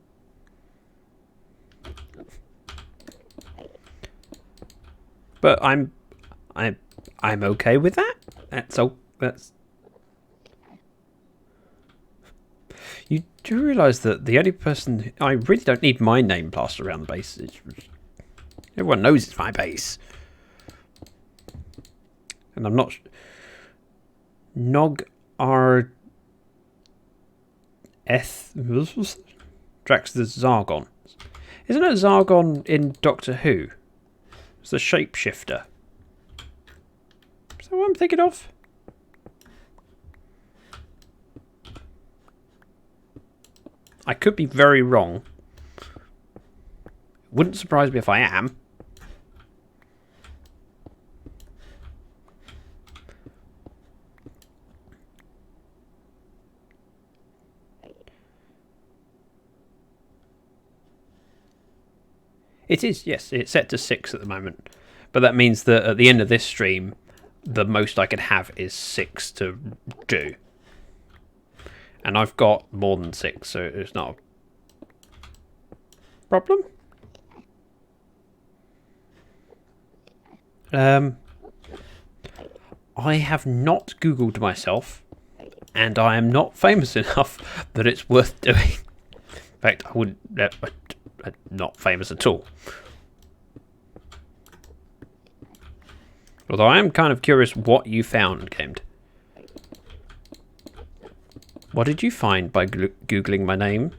But I'm okay with that. That's. You do realise that the only person I really don't need my name plastered around the base. Everyone knows it's my base, and I'm not. Nog R. Drax the Zargon. Isn't it Zargon in Doctor Who? It's the shapeshifter. Is that what I'm thinking of? I could be very wrong. Wouldn't surprise me if I am. It is, yes. It's set to 6 at the moment. But that means that at the end of this stream, the most I can have is 6 to do. And I've got more than 6, so it's not a problem. I have not Googled myself, and I am not famous enough that it's worth doing. In fact, I wouldn't. I'm not famous at all. Although I am kind of curious what you found, Gamed. What did you find by Googling my name?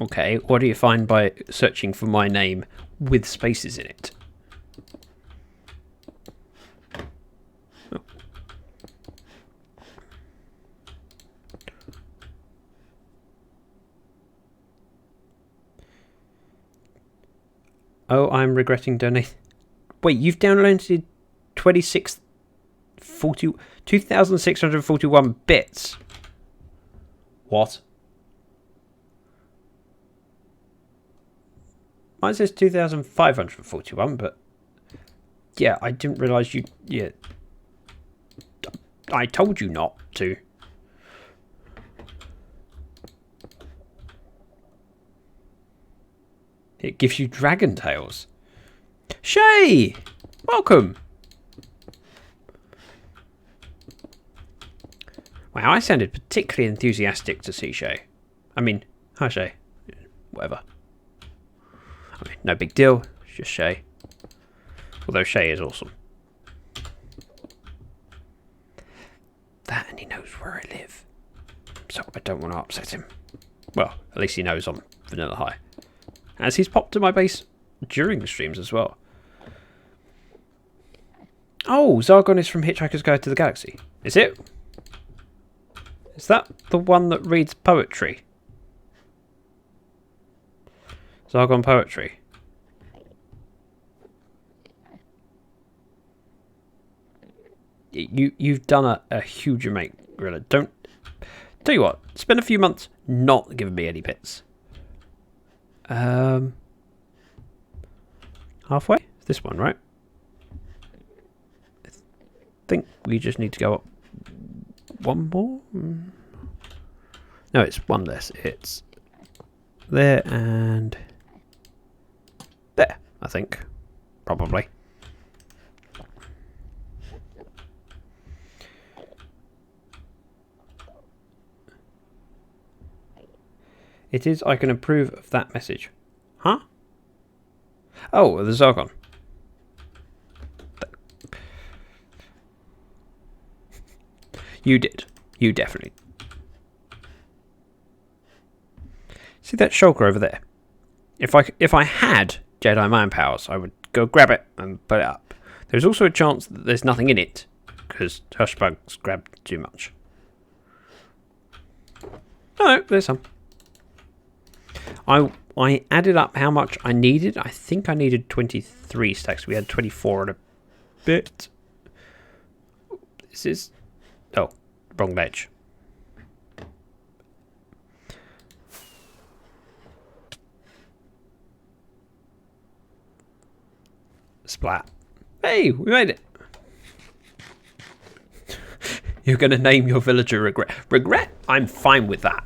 Okay, what do you find by searching for my name with spaces in it? Oh, I'm regretting donating. Wait, you've downloaded 2,641 bits. What? Mine says 2,541, but yeah, I didn't realise you. Yeah, I told you not to. It gives you dragon tails. Shay! Welcome! Wow, I sounded particularly enthusiastic to see Shay. I mean, hi Shay. Whatever. I mean, no big deal. It's just Shay. Although Shay is awesome. That, and he knows where I live. So I don't want to upset him. Well, at least he knows I'm Vanilla High. As he's popped to my base during the streams as well. Oh, Zargon is from Hitchhiker's Guide to the Galaxy. Is it? Is that the one that reads poetry? Zargon poetry. You've done a huge amount, Gorilla. Don't... Tell you what, spend a few months not giving me any bits. Halfway? This one, right? I think we just need to go up one more. No, it's one less. It's there and there, I think. Probably. It is, I can approve of that message. Huh? Oh, the Zargon. You did. You definitely. See that shulker over there? If I had Jedi mind powers, I would go grab it and put it up. There's also a chance that there's nothing in it, because Hushbugs grabbed too much. Oh, there's some. I added up how much I needed. I think I needed 23 stacks. We had 24 and a bit. This is... Oh, wrong ledge. Splat. Hey, we made it. You're going to name your villager Regret. Regret? I'm fine with that.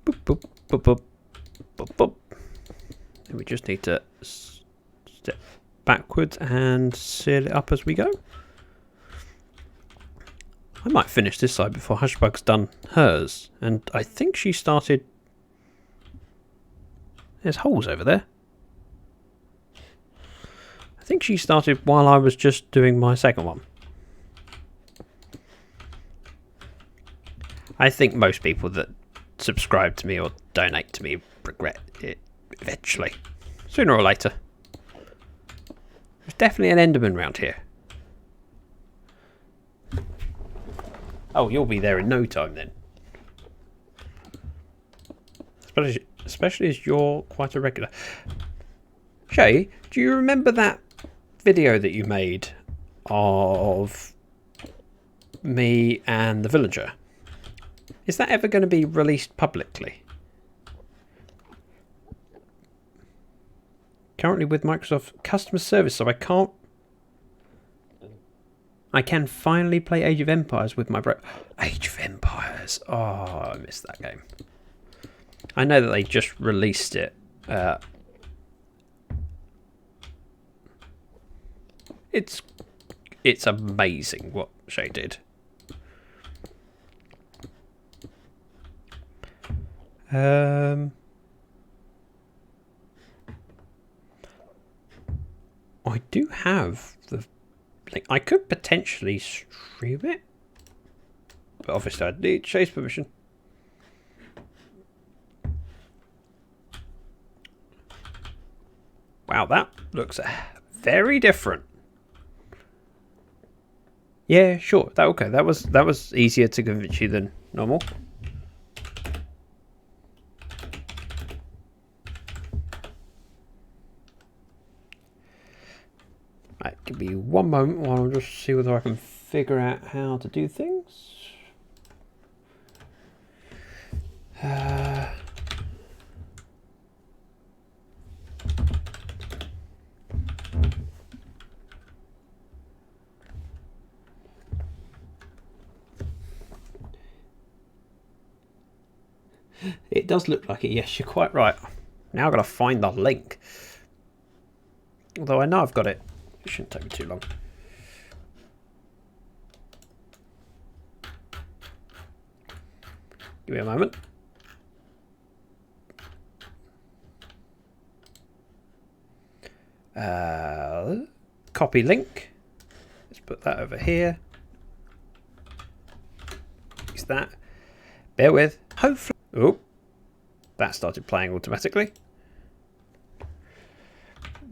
Boop, boop, boop, boop, boop, boop. And we just need to step backwards and seal it up as we go. I might finish this side before Hushbug's done hers. And I think she started... There's holes over there. I think she started while I was just doing my second one. I think most people that subscribe to me or donate to me regret it eventually. Sooner or later. There's definitely an Enderman round here. Oh, you'll be there in no time then. Especially as you're quite a regular. Shay, do you remember that video that you made of me and the villager? Is that ever going to be released publicly? Currently with Microsoft customer service, so I can't... I can finally play Age of Empires with my bro. Age of Empires. Oh, I missed that game. I know that they just released it. It's amazing what Shay did. I do have the link. I could potentially stream it, but obviously I'd need Shay's permission. Wow, that looks very different. Yeah, sure. Okay. That was easier to convince you than normal. Right, give me one moment while I just see whether I can figure out how to do things. It does look like it, yes, you're quite right. Now I've got to find the link. Although I know I've got it. It shouldn't take me too long. Give me a moment. Copy link. Let's put that over here. Use that. Bear with. Hopefully. Oh, that started playing automatically.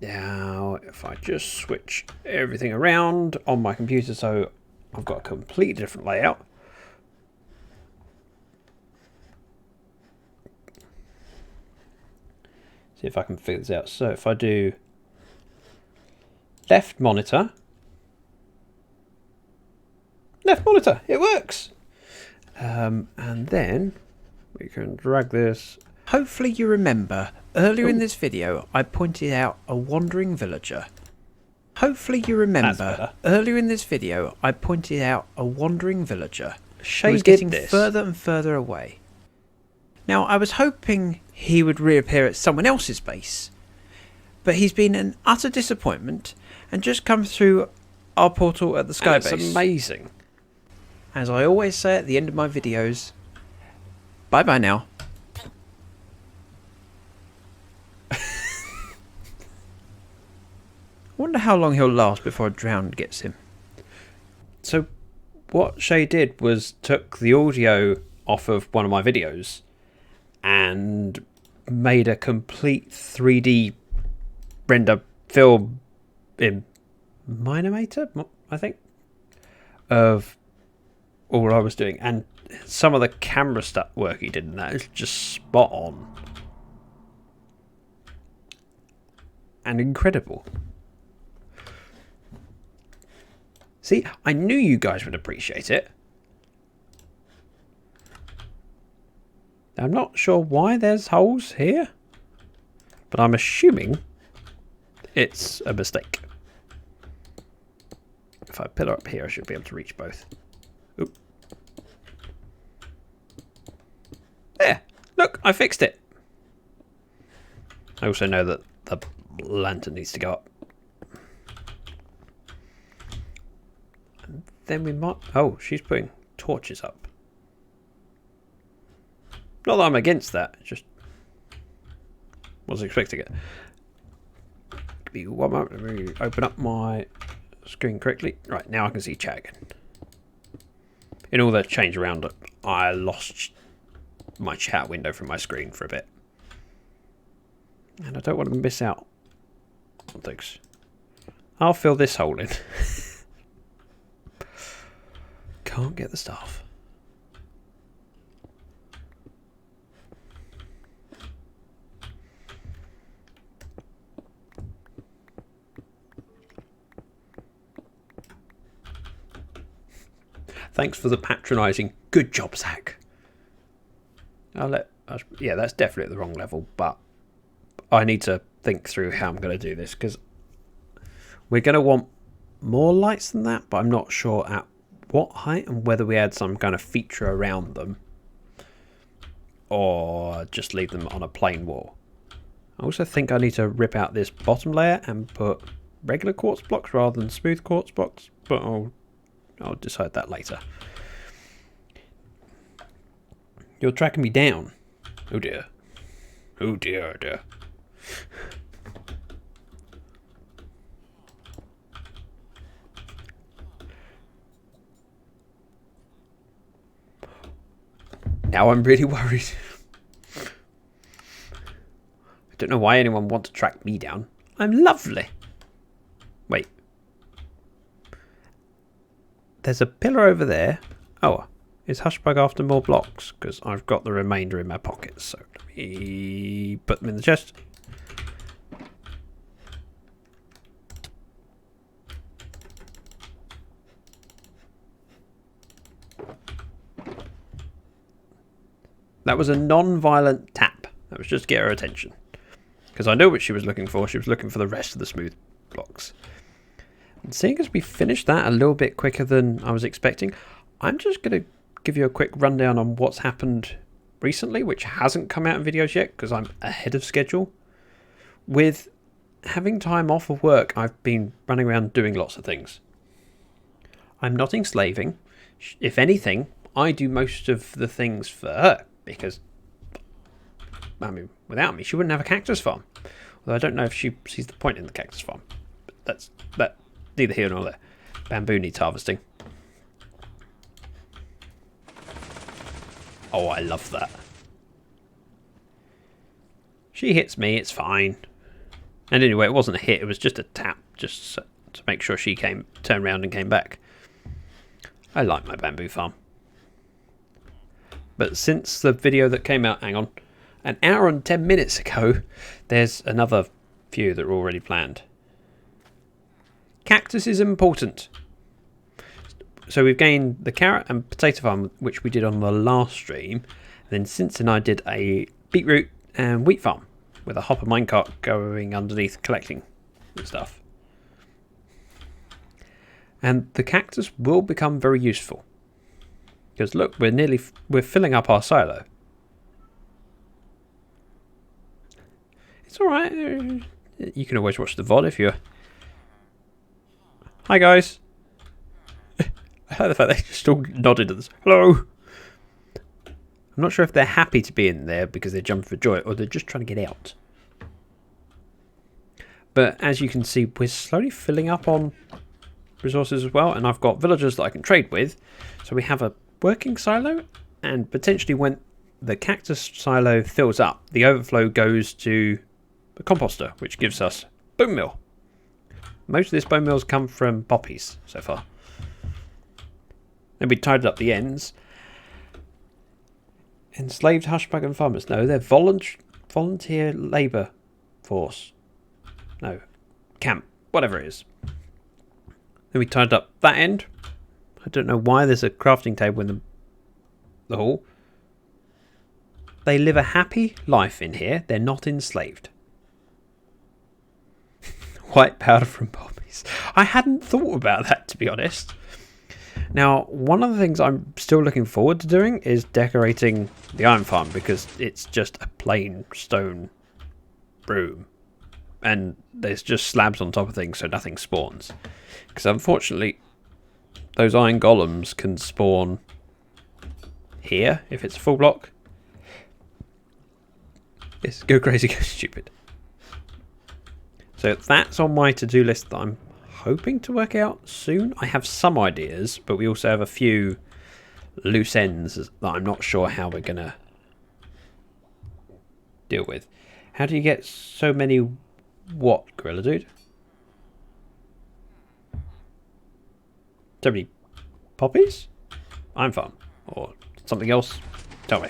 Now, if I just switch everything around on my computer so I've got a completely different layout. See if I can figure this out. So if I do left monitor, it works. And then we can drag this. Hopefully you remember, earlier in this video, I pointed out a wandering villager. Hopefully you remember, earlier in this video, I pointed out a wandering villager who was getting further and further away. Now, I was hoping he would reappear at someone else's base, but he's been an utter disappointment and just come through our portal at the sky base. It's amazing. As I always say at the end of my videos, bye-bye now. I wonder how long he'll last before a drown gets him. So what Shay did was took the audio off of one of my videos and made a complete 3D render film in Minimator, I think, of all I was doing. And some of the camera stuff work he did in that is just spot on and incredible. See, I knew you guys would appreciate it. I'm not sure why there's holes here, but I'm assuming it's a mistake. If I pillar up here, I should be able to reach both. Oop. There! Look, I fixed it! I also know that the lantern needs to go up. And then we might... Oh, she's putting torches up. Not that I'm against that, just wasn't expecting it. Give me one moment, let me open up my screen correctly. Right, now I can see chat again. In all the change around it, I lost my chat window from my screen for a bit. And I don't want to miss out on things. I'll fill this hole in. Can't get the staff. Thanks for the patronising. Good job, Zach. Yeah, that's definitely at the wrong level, but I need to think through how I'm going to do this, because we're going to want more lights than that, but I'm not sure at what height and whether we add some kind of feature around them or just leave them on a plain wall. I also think I need to rip out this bottom layer and put regular quartz blocks rather than smooth quartz blocks, but I'll decide that later. You're tracking me down. Oh dear. Oh dear, oh dear. Now I'm really worried. I don't know why anyone wants to track me down. I'm lovely. Wait. There's a pillar over there. Oh, is Hushbug after more blocks? Because I've got the remainder in my pockets. So let me put them in the chest. That was a non-violent tap. That was just to get her attention. Because I know what she was looking for. She was looking for the rest of the smooth blocks. And seeing as we finished that a little bit quicker than I was expecting, I'm just going to give you a quick rundown on what's happened recently, which hasn't come out in videos yet because I'm ahead of schedule. With having time off of work, I've been running around doing lots of things. I'm not enslaving. If anything, I do most of the things for her because, I mean, without me, she wouldn't have a cactus farm. Although I don't know if she sees the point in the cactus farm. But that's neither here nor there. Bamboo needs harvesting. Oh, I love that. She hits me, it's fine. And anyway, it wasn't a hit, it was just a tap, just to make sure she turned around and came back. I like my bamboo farm. But since the video that came out, hang on, an hour and 10 minutes ago, there's another few that are already planned. Cactus is important. So we've gained the carrot and potato farm, which we did on the last stream. And then since then I did a beetroot and wheat farm with a hopper minecart going underneath collecting stuff. And the cactus will become very useful. Because look, we're filling up our silo. It's alright. You can always watch the VOD if you're... Hi guys. I like the fact they just all nodded at this. Hello. I'm not sure if they're happy to be in there because they're jumping for joy or they're just trying to get out. But as you can see, we're slowly filling up on resources as well. And I've got villagers that I can trade with. So we have a working silo. And potentially when the cactus silo fills up, the overflow goes to the composter, which gives us bone meal. Most of this bone meal's come from poppies so far. Then we tidied up the ends. Enslaved hushbug farmers. No, they're volunteer labour force. No, camp, whatever it is. Then we tidied up that end. I don't know why there's a crafting table in the hall. They live a happy life in here. They're not enslaved. White powder from poppies. I hadn't thought about that, to be honest. Now, one of the things I'm still looking forward to doing is decorating the iron farm, because it's just a plain stone room. And there's just slabs on top of things so nothing spawns. Because unfortunately, those iron golems can spawn here if it's a full block. Yes, go crazy, go stupid. So that's on my to-do list that I'm hoping to work out soon. I have some ideas, but we also have a few loose ends that I'm not sure how we're going to deal with. How do you get so many what, Gorilla Dude? So many poppies? Iron farm? Or something else? Tell me.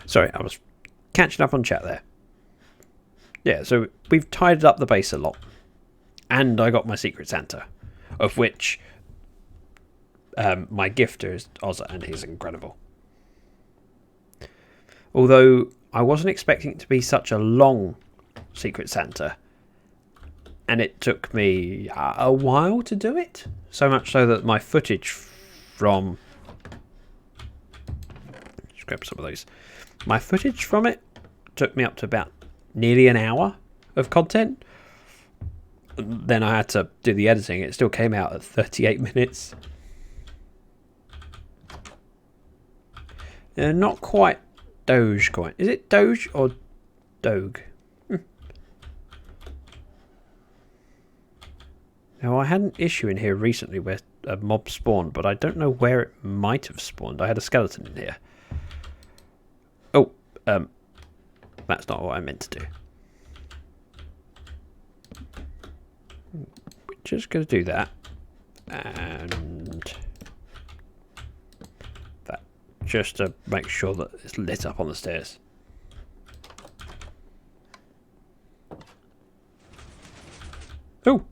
Sorry, I was catching up on chat there. Yeah, so we've tidied up the base a lot. And I got my Secret Santa, of which my gifter is Ozza, and he's incredible. Although I wasn't expecting it to be such a long Secret Santa, and it took me a while to do it. So much so that my footage from... Let's grab some of those. My footage from it took me up to about nearly an hour of content. Then I had to do the editing. It still came out at 38 minutes. Not quite Dogecoin. Is it Doge or Doge? Now, I had an issue in here recently where a mob spawned, but I don't know where it might have spawned. I had a skeleton in here. Oh, that's not what I meant to do. We're just going to do that. And that, just to make sure that it's lit up on the stairs. Oh!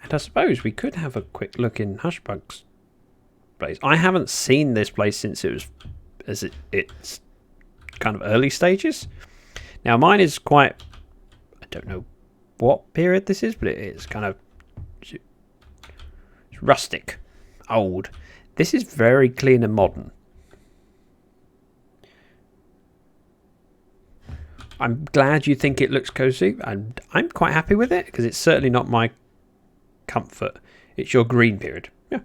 And I suppose we could have a quick look in Hushbug's place. I haven't seen this place since it was... it's kind of early stages. Now mine is quite, I don't know what period this is, but it's kind of it's rustic, old. This is very clean and modern. I'm glad you think it looks cozy, and I'm quite happy with it, because it's certainly not my comfort. It's your green period. Yeah.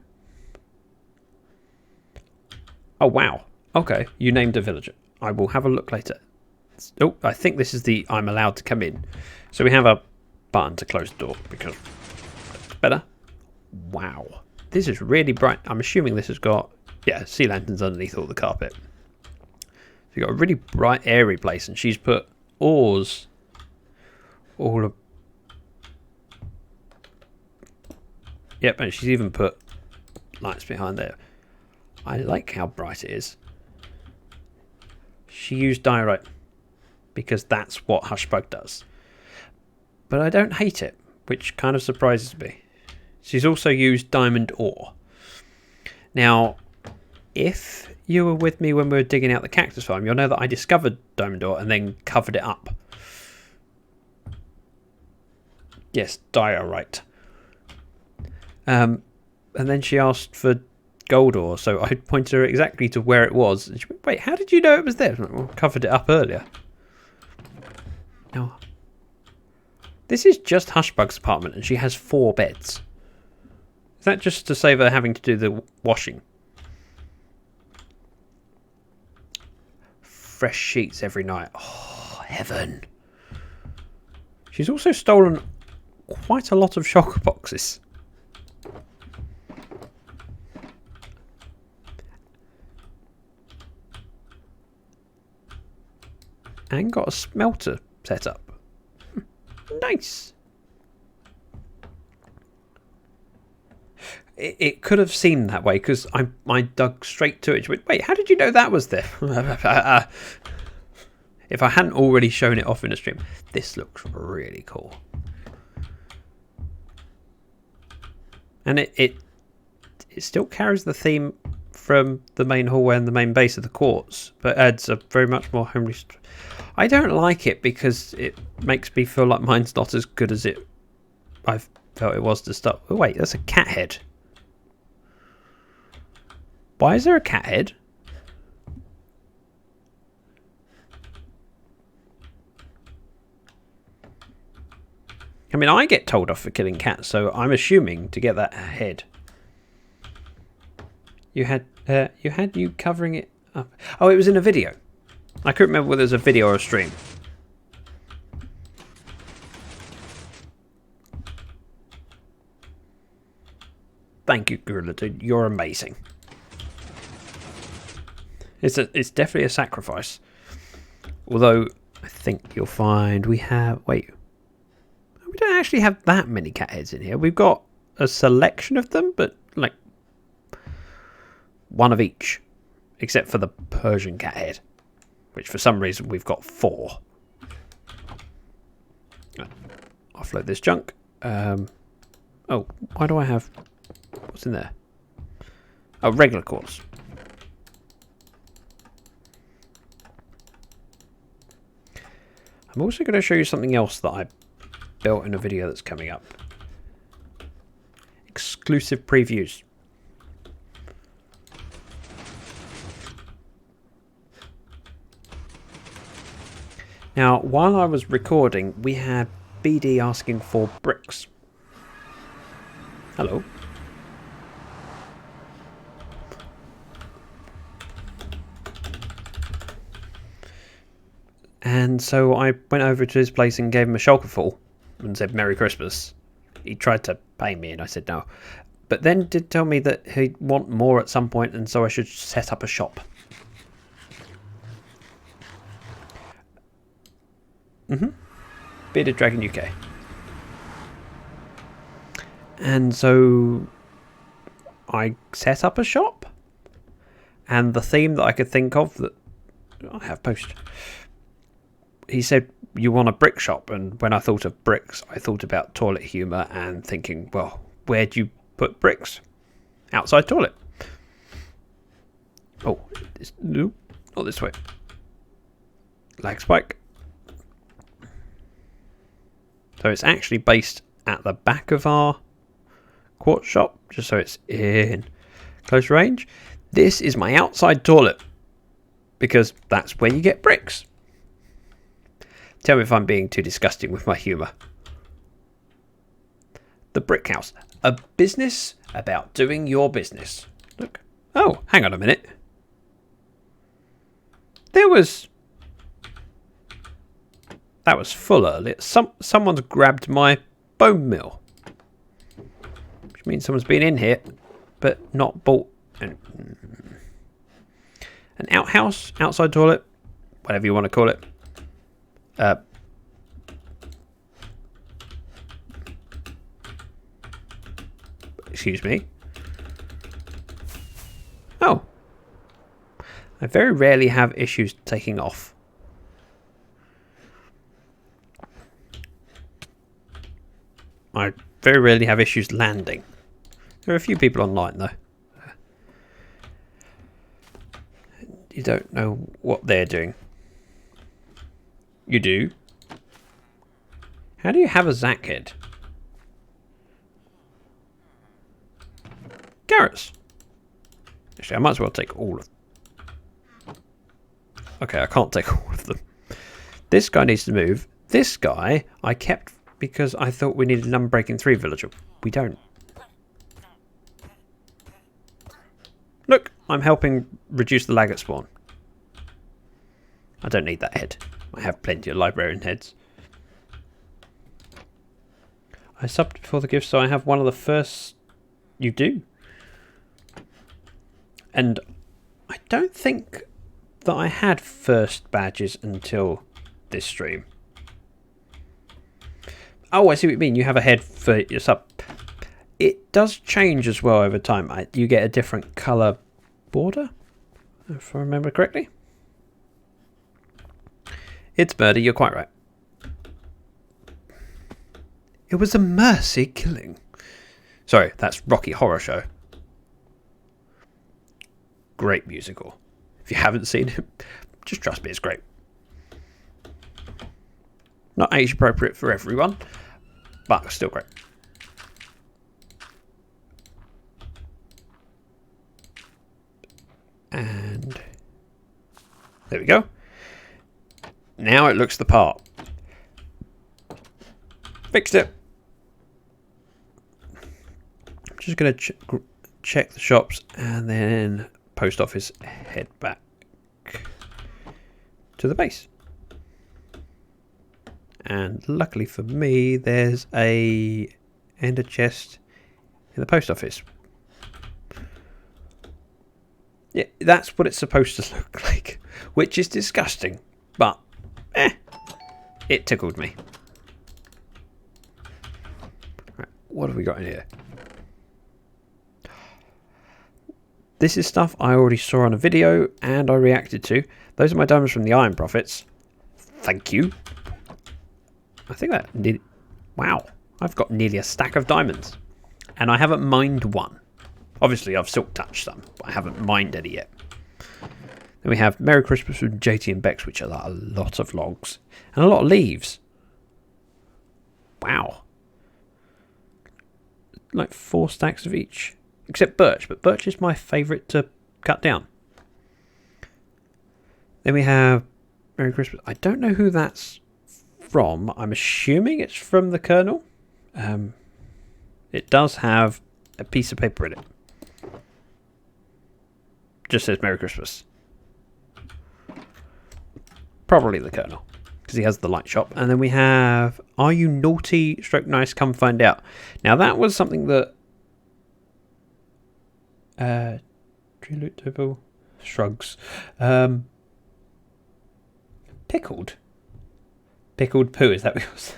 Oh wow. Okay, you named a villager. I will have a look later. Oh, I think this is the I'm allowed to come in. So we have a button to close the door because that's better. Wow. This is really bright. I'm assuming this has got, yeah, sea lanterns underneath all the carpet. So you've got a really bright, airy place, and she's put oars all of... Yep, and she's even put lights behind there. I like how bright it is. She used diorite because that's what Hushbug does. But I don't hate it, which kind of surprises me. She's also used diamond ore. Now, if you were with me when we were digging out the cactus farm, you'll know that I discovered diamond ore and then covered it up. Yes, diorite. And then she asked for gold ore, so I pointed her exactly to where it was. And she went, wait, how did you know it was there? Well, covered it up earlier. Now, this is just Hushbug's apartment, and she has 4 beds. Is that just to save her having to do the washing? fresh sheets every night. Oh, heaven. She's also stolen quite a lot of shulker boxes. And got a smelter set up. Nice. It could have seemed that way because I dug straight to it. Went, wait, how did you know that was there? If I hadn't already shown it off in a stream, this looks really cool. And it still carries the theme from the main hallway and the main base of the quartz, but adds a very much more homely. I don't like it because it makes me feel like mine's not as good as I felt it was to start. Oh wait, that's a cat head. Why is there a cat head? I mean, I get told off for killing cats, so I'm assuming to get that head. You had you covering it up. Oh, it was in a video. I couldn't remember whether it was a video or a stream. Thank you, Gorilla Dude. You're amazing. It's definitely a sacrifice. Although I think you'll find we have. Wait, we don't actually have that many cat heads in here. We've got a selection of them, but like one of each, except for the Persian cat head, which for some reason we've got 4. Offload this junk. Oh, why do I have... What's in there? Oh, regular quartz. I'm also going to show you something else that I built in a video that's coming up. Exclusive previews. Now, while I was recording, we had BD asking for bricks. Hello. And so I went over to his place and gave him a shulker full and said Merry Christmas. He tried to pay me and I said no. But then did tell me that he'd want more at some point and so I should set up a shop. Bearded Dragon UK. And so I set up a shop. And the theme that I could think of that I have posted. He said, you want a brick shop? And when I thought of bricks, I thought about toilet humour and thinking, well, where do you put bricks? Outside toilet. Oh, no, not this way. Lag spike. So it's actually based at the back of our quartz shop, just so it's in close range. This is my outside toilet, because that's where you get bricks. Tell me if I'm being too disgusting with my humour. The Brick House. A business about doing your business. Look. Oh, hang on a minute. That was full earlier. Someone's grabbed my bone mill. Which means someone's been in here, but not bought an outhouse, outside toilet, whatever you want to call it. Excuse me. Oh. I very rarely have issues taking off. I very rarely have issues landing. There are a few people online though. You don't know what they're doing. You do? How do you have a Zac head? Carrots. Actually, I might as well take all of them. Okay, I can't take all of them. This guy needs to move. This guy I kept because I thought we needed an Unbreaking 3 villager. We don't. Look, I'm helping reduce the lag at spawn. I don't need that head. I have plenty of librarian heads. I subbed before the gift, so I have one of the first... You do? And I don't think that I had first badges until this stream. Oh, I see what you mean. You have a head for your sub. It does change as well over time. You get a different colour border, if I remember correctly. It's murder, you're quite right. It was a mercy killing. Sorry, that's Rocky Horror Show. Great musical. If you haven't seen it, just trust me, it's great. Not age appropriate for everyone, but still great. And there we go. Now it looks the part. Fixed it. I'm just going to check the shops and then post office, head back to the base. And luckily for me, there's a ender chest in the post office. Yeah, that's what it's supposed to look like, which is disgusting, but it tickled me. Right, what have we got in here? This is stuff I already saw on a video and I reacted to. Those are my diamonds from the Iron Profits. Thank you. I think that did. Wow, I've got nearly a stack of diamonds, and I haven't mined one. Obviously, I've silk touched some, but I haven't mined any yet. Then we have Merry Christmas from JT and Bex, which are like a lot of logs and a lot of leaves. Wow, like 4 stacks of each, except birch. But birch is my favourite to cut down. Then we have Merry Christmas. I don't know who that's from. I'm assuming it's from the Colonel. It does have a piece of paper in it. Just says Merry Christmas. Probably the Colonel, because he has the light shop. And then we have Are You Naughty Stroke Nice? Come Find Out. Now that was something that shrugs. Pickled poo, is that what it was?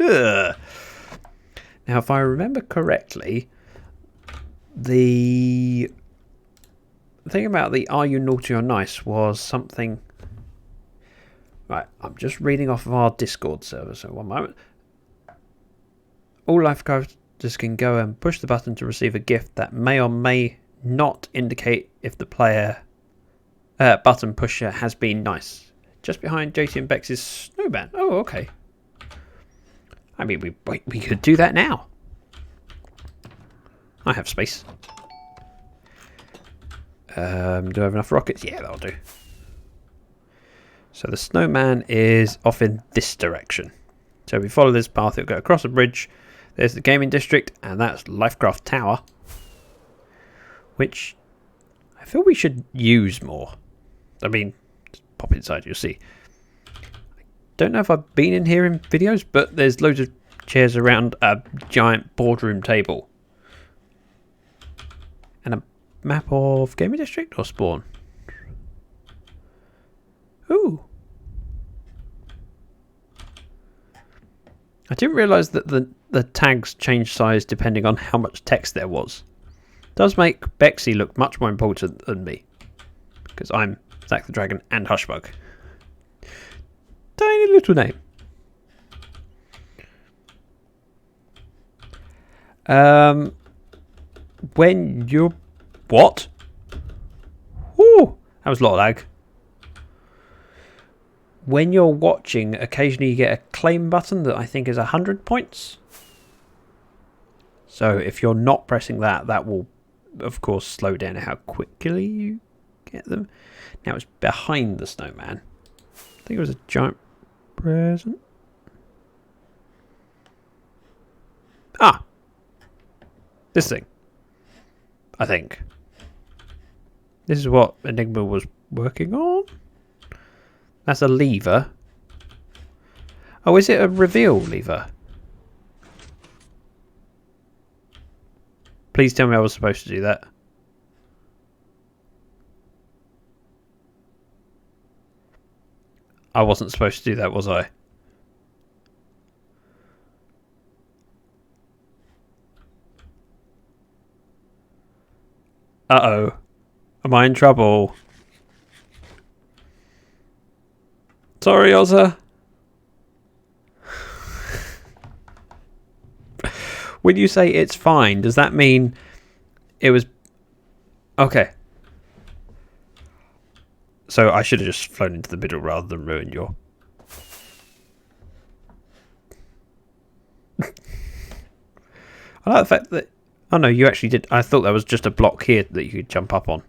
Ugh. Now, if I remember correctly, the thing about the Are You Naughty or Nice was something... Right, I'm just reading off of our Discord server, so one moment. All Lyfcrafters can go and push the button to receive a gift that may or may not indicate if the player button pusher has been nice. Just behind JT and Bex's snowman. Oh, okay. I mean, we could do that now. I have space. Do I have enough rockets? Yeah, that'll do. So the snowman is off in this direction. So if we follow this path, it'll go across a bridge. There's the gaming district, and that's Lyfcraft Tower, which I feel we should use more. I mean, just pop inside, you'll see. I don't know if I've been in here in videos, but there's loads of chairs around a giant boardroom table. And a map of gaming district or spawn? Ooh. I didn't realise that the tags change size depending on how much text there was. It does make Bexy look much more important than me, because I'm Zacthedragon and Hushbug. Tiny little name. When you're... What? Ooh, that was a lot of lag. When you're watching, occasionally you get a claim button that I think is 100 points. So if you're not pressing that, that will, of course, slow down how quickly you get them. Now it's behind the snowman. I think it was a giant present. Ah! This thing. I think. This is what Enigma was working on. That's a lever. Oh, is it a reveal lever? Please tell me I was supposed to do that. I wasn't supposed to do that, was I? Uh-oh. Am I in trouble? Sorry, Ozza. When you say it's fine, does that mean it was... Okay. So I should have just flown into the middle rather than ruin your... I like the fact that... Oh no, you actually did. I thought there was just a block here that you could jump up on.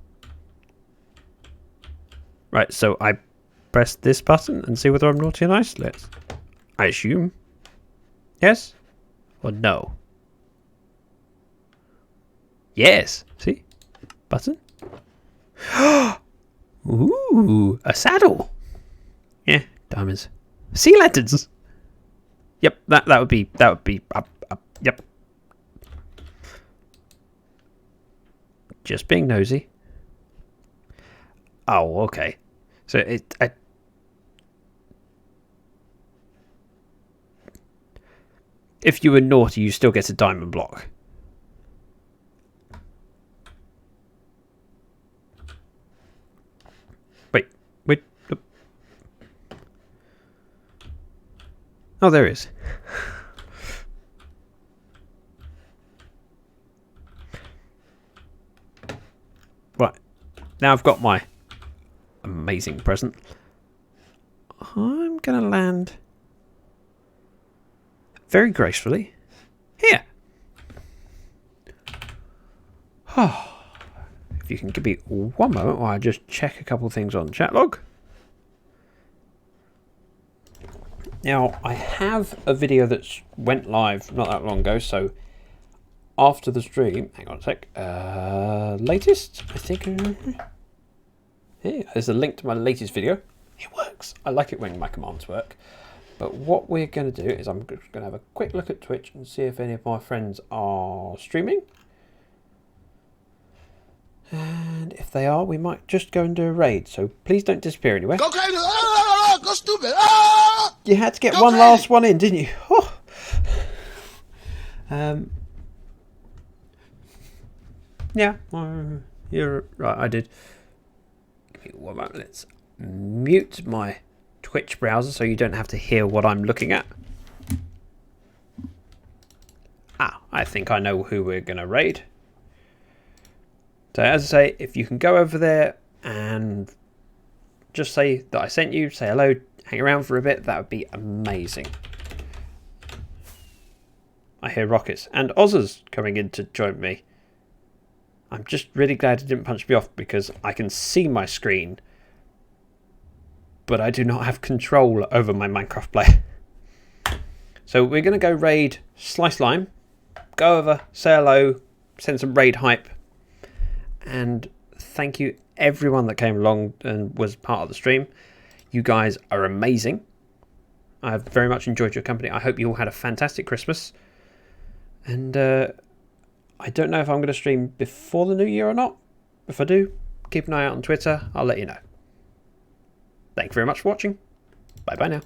Right, so I press this button and see whether I'm naughty or nice. Let's... I assume. Yes? Or no? Yes. See? Button. Ooh, a saddle. Yeah, diamonds. Sea lanterns. Yep, that would be up. Yep. Just being nosy. Oh, okay. So if you were naughty, you still get a diamond block. Wait. Oh, there is. Right. Now I've got my amazing present. I'm going to land very gracefully here. If you can give me one moment while I just check a couple things on chat log. Now, I have a video that went live not that long ago, so after the stream, hang on a sec, latest, I think, here, there's a link to my latest video. It works. I like it when my commands work. But what we're going to do is I'm just going to have a quick look at Twitch and see if any of my friends are streaming. And if they are, we might just go and do a raid. So please don't disappear anywhere. Go crazy! Ah, go stupid! Ah! You had to get Go one crazy. last one in, didn't you? Oh. Yeah, you're right. I did. Give me one moment. Let's mute my Twitch browser so you don't have to hear what I'm looking at. I think I know who we're going to raid. So as I say, if you can go over there and just say that I sent you, say hello, hang around for a bit, that would be amazing. I hear rockets. And Ozza's coming in to join me. I'm just really glad he didn't punch me off because I can see my screen, but I do not have control over my Minecraft play. So we're going to go raid Slice Lime, go over, say hello, send some raid hype, and thank you everyone that came along and was part of the stream. You guys are amazing. I've very much enjoyed your company. I hope you all had a fantastic Christmas. And I don't know if I'm going to stream before the new year or not. If I do, keep an eye out on Twitter. I'll let you know. Thank you very much for watching. Bye bye now.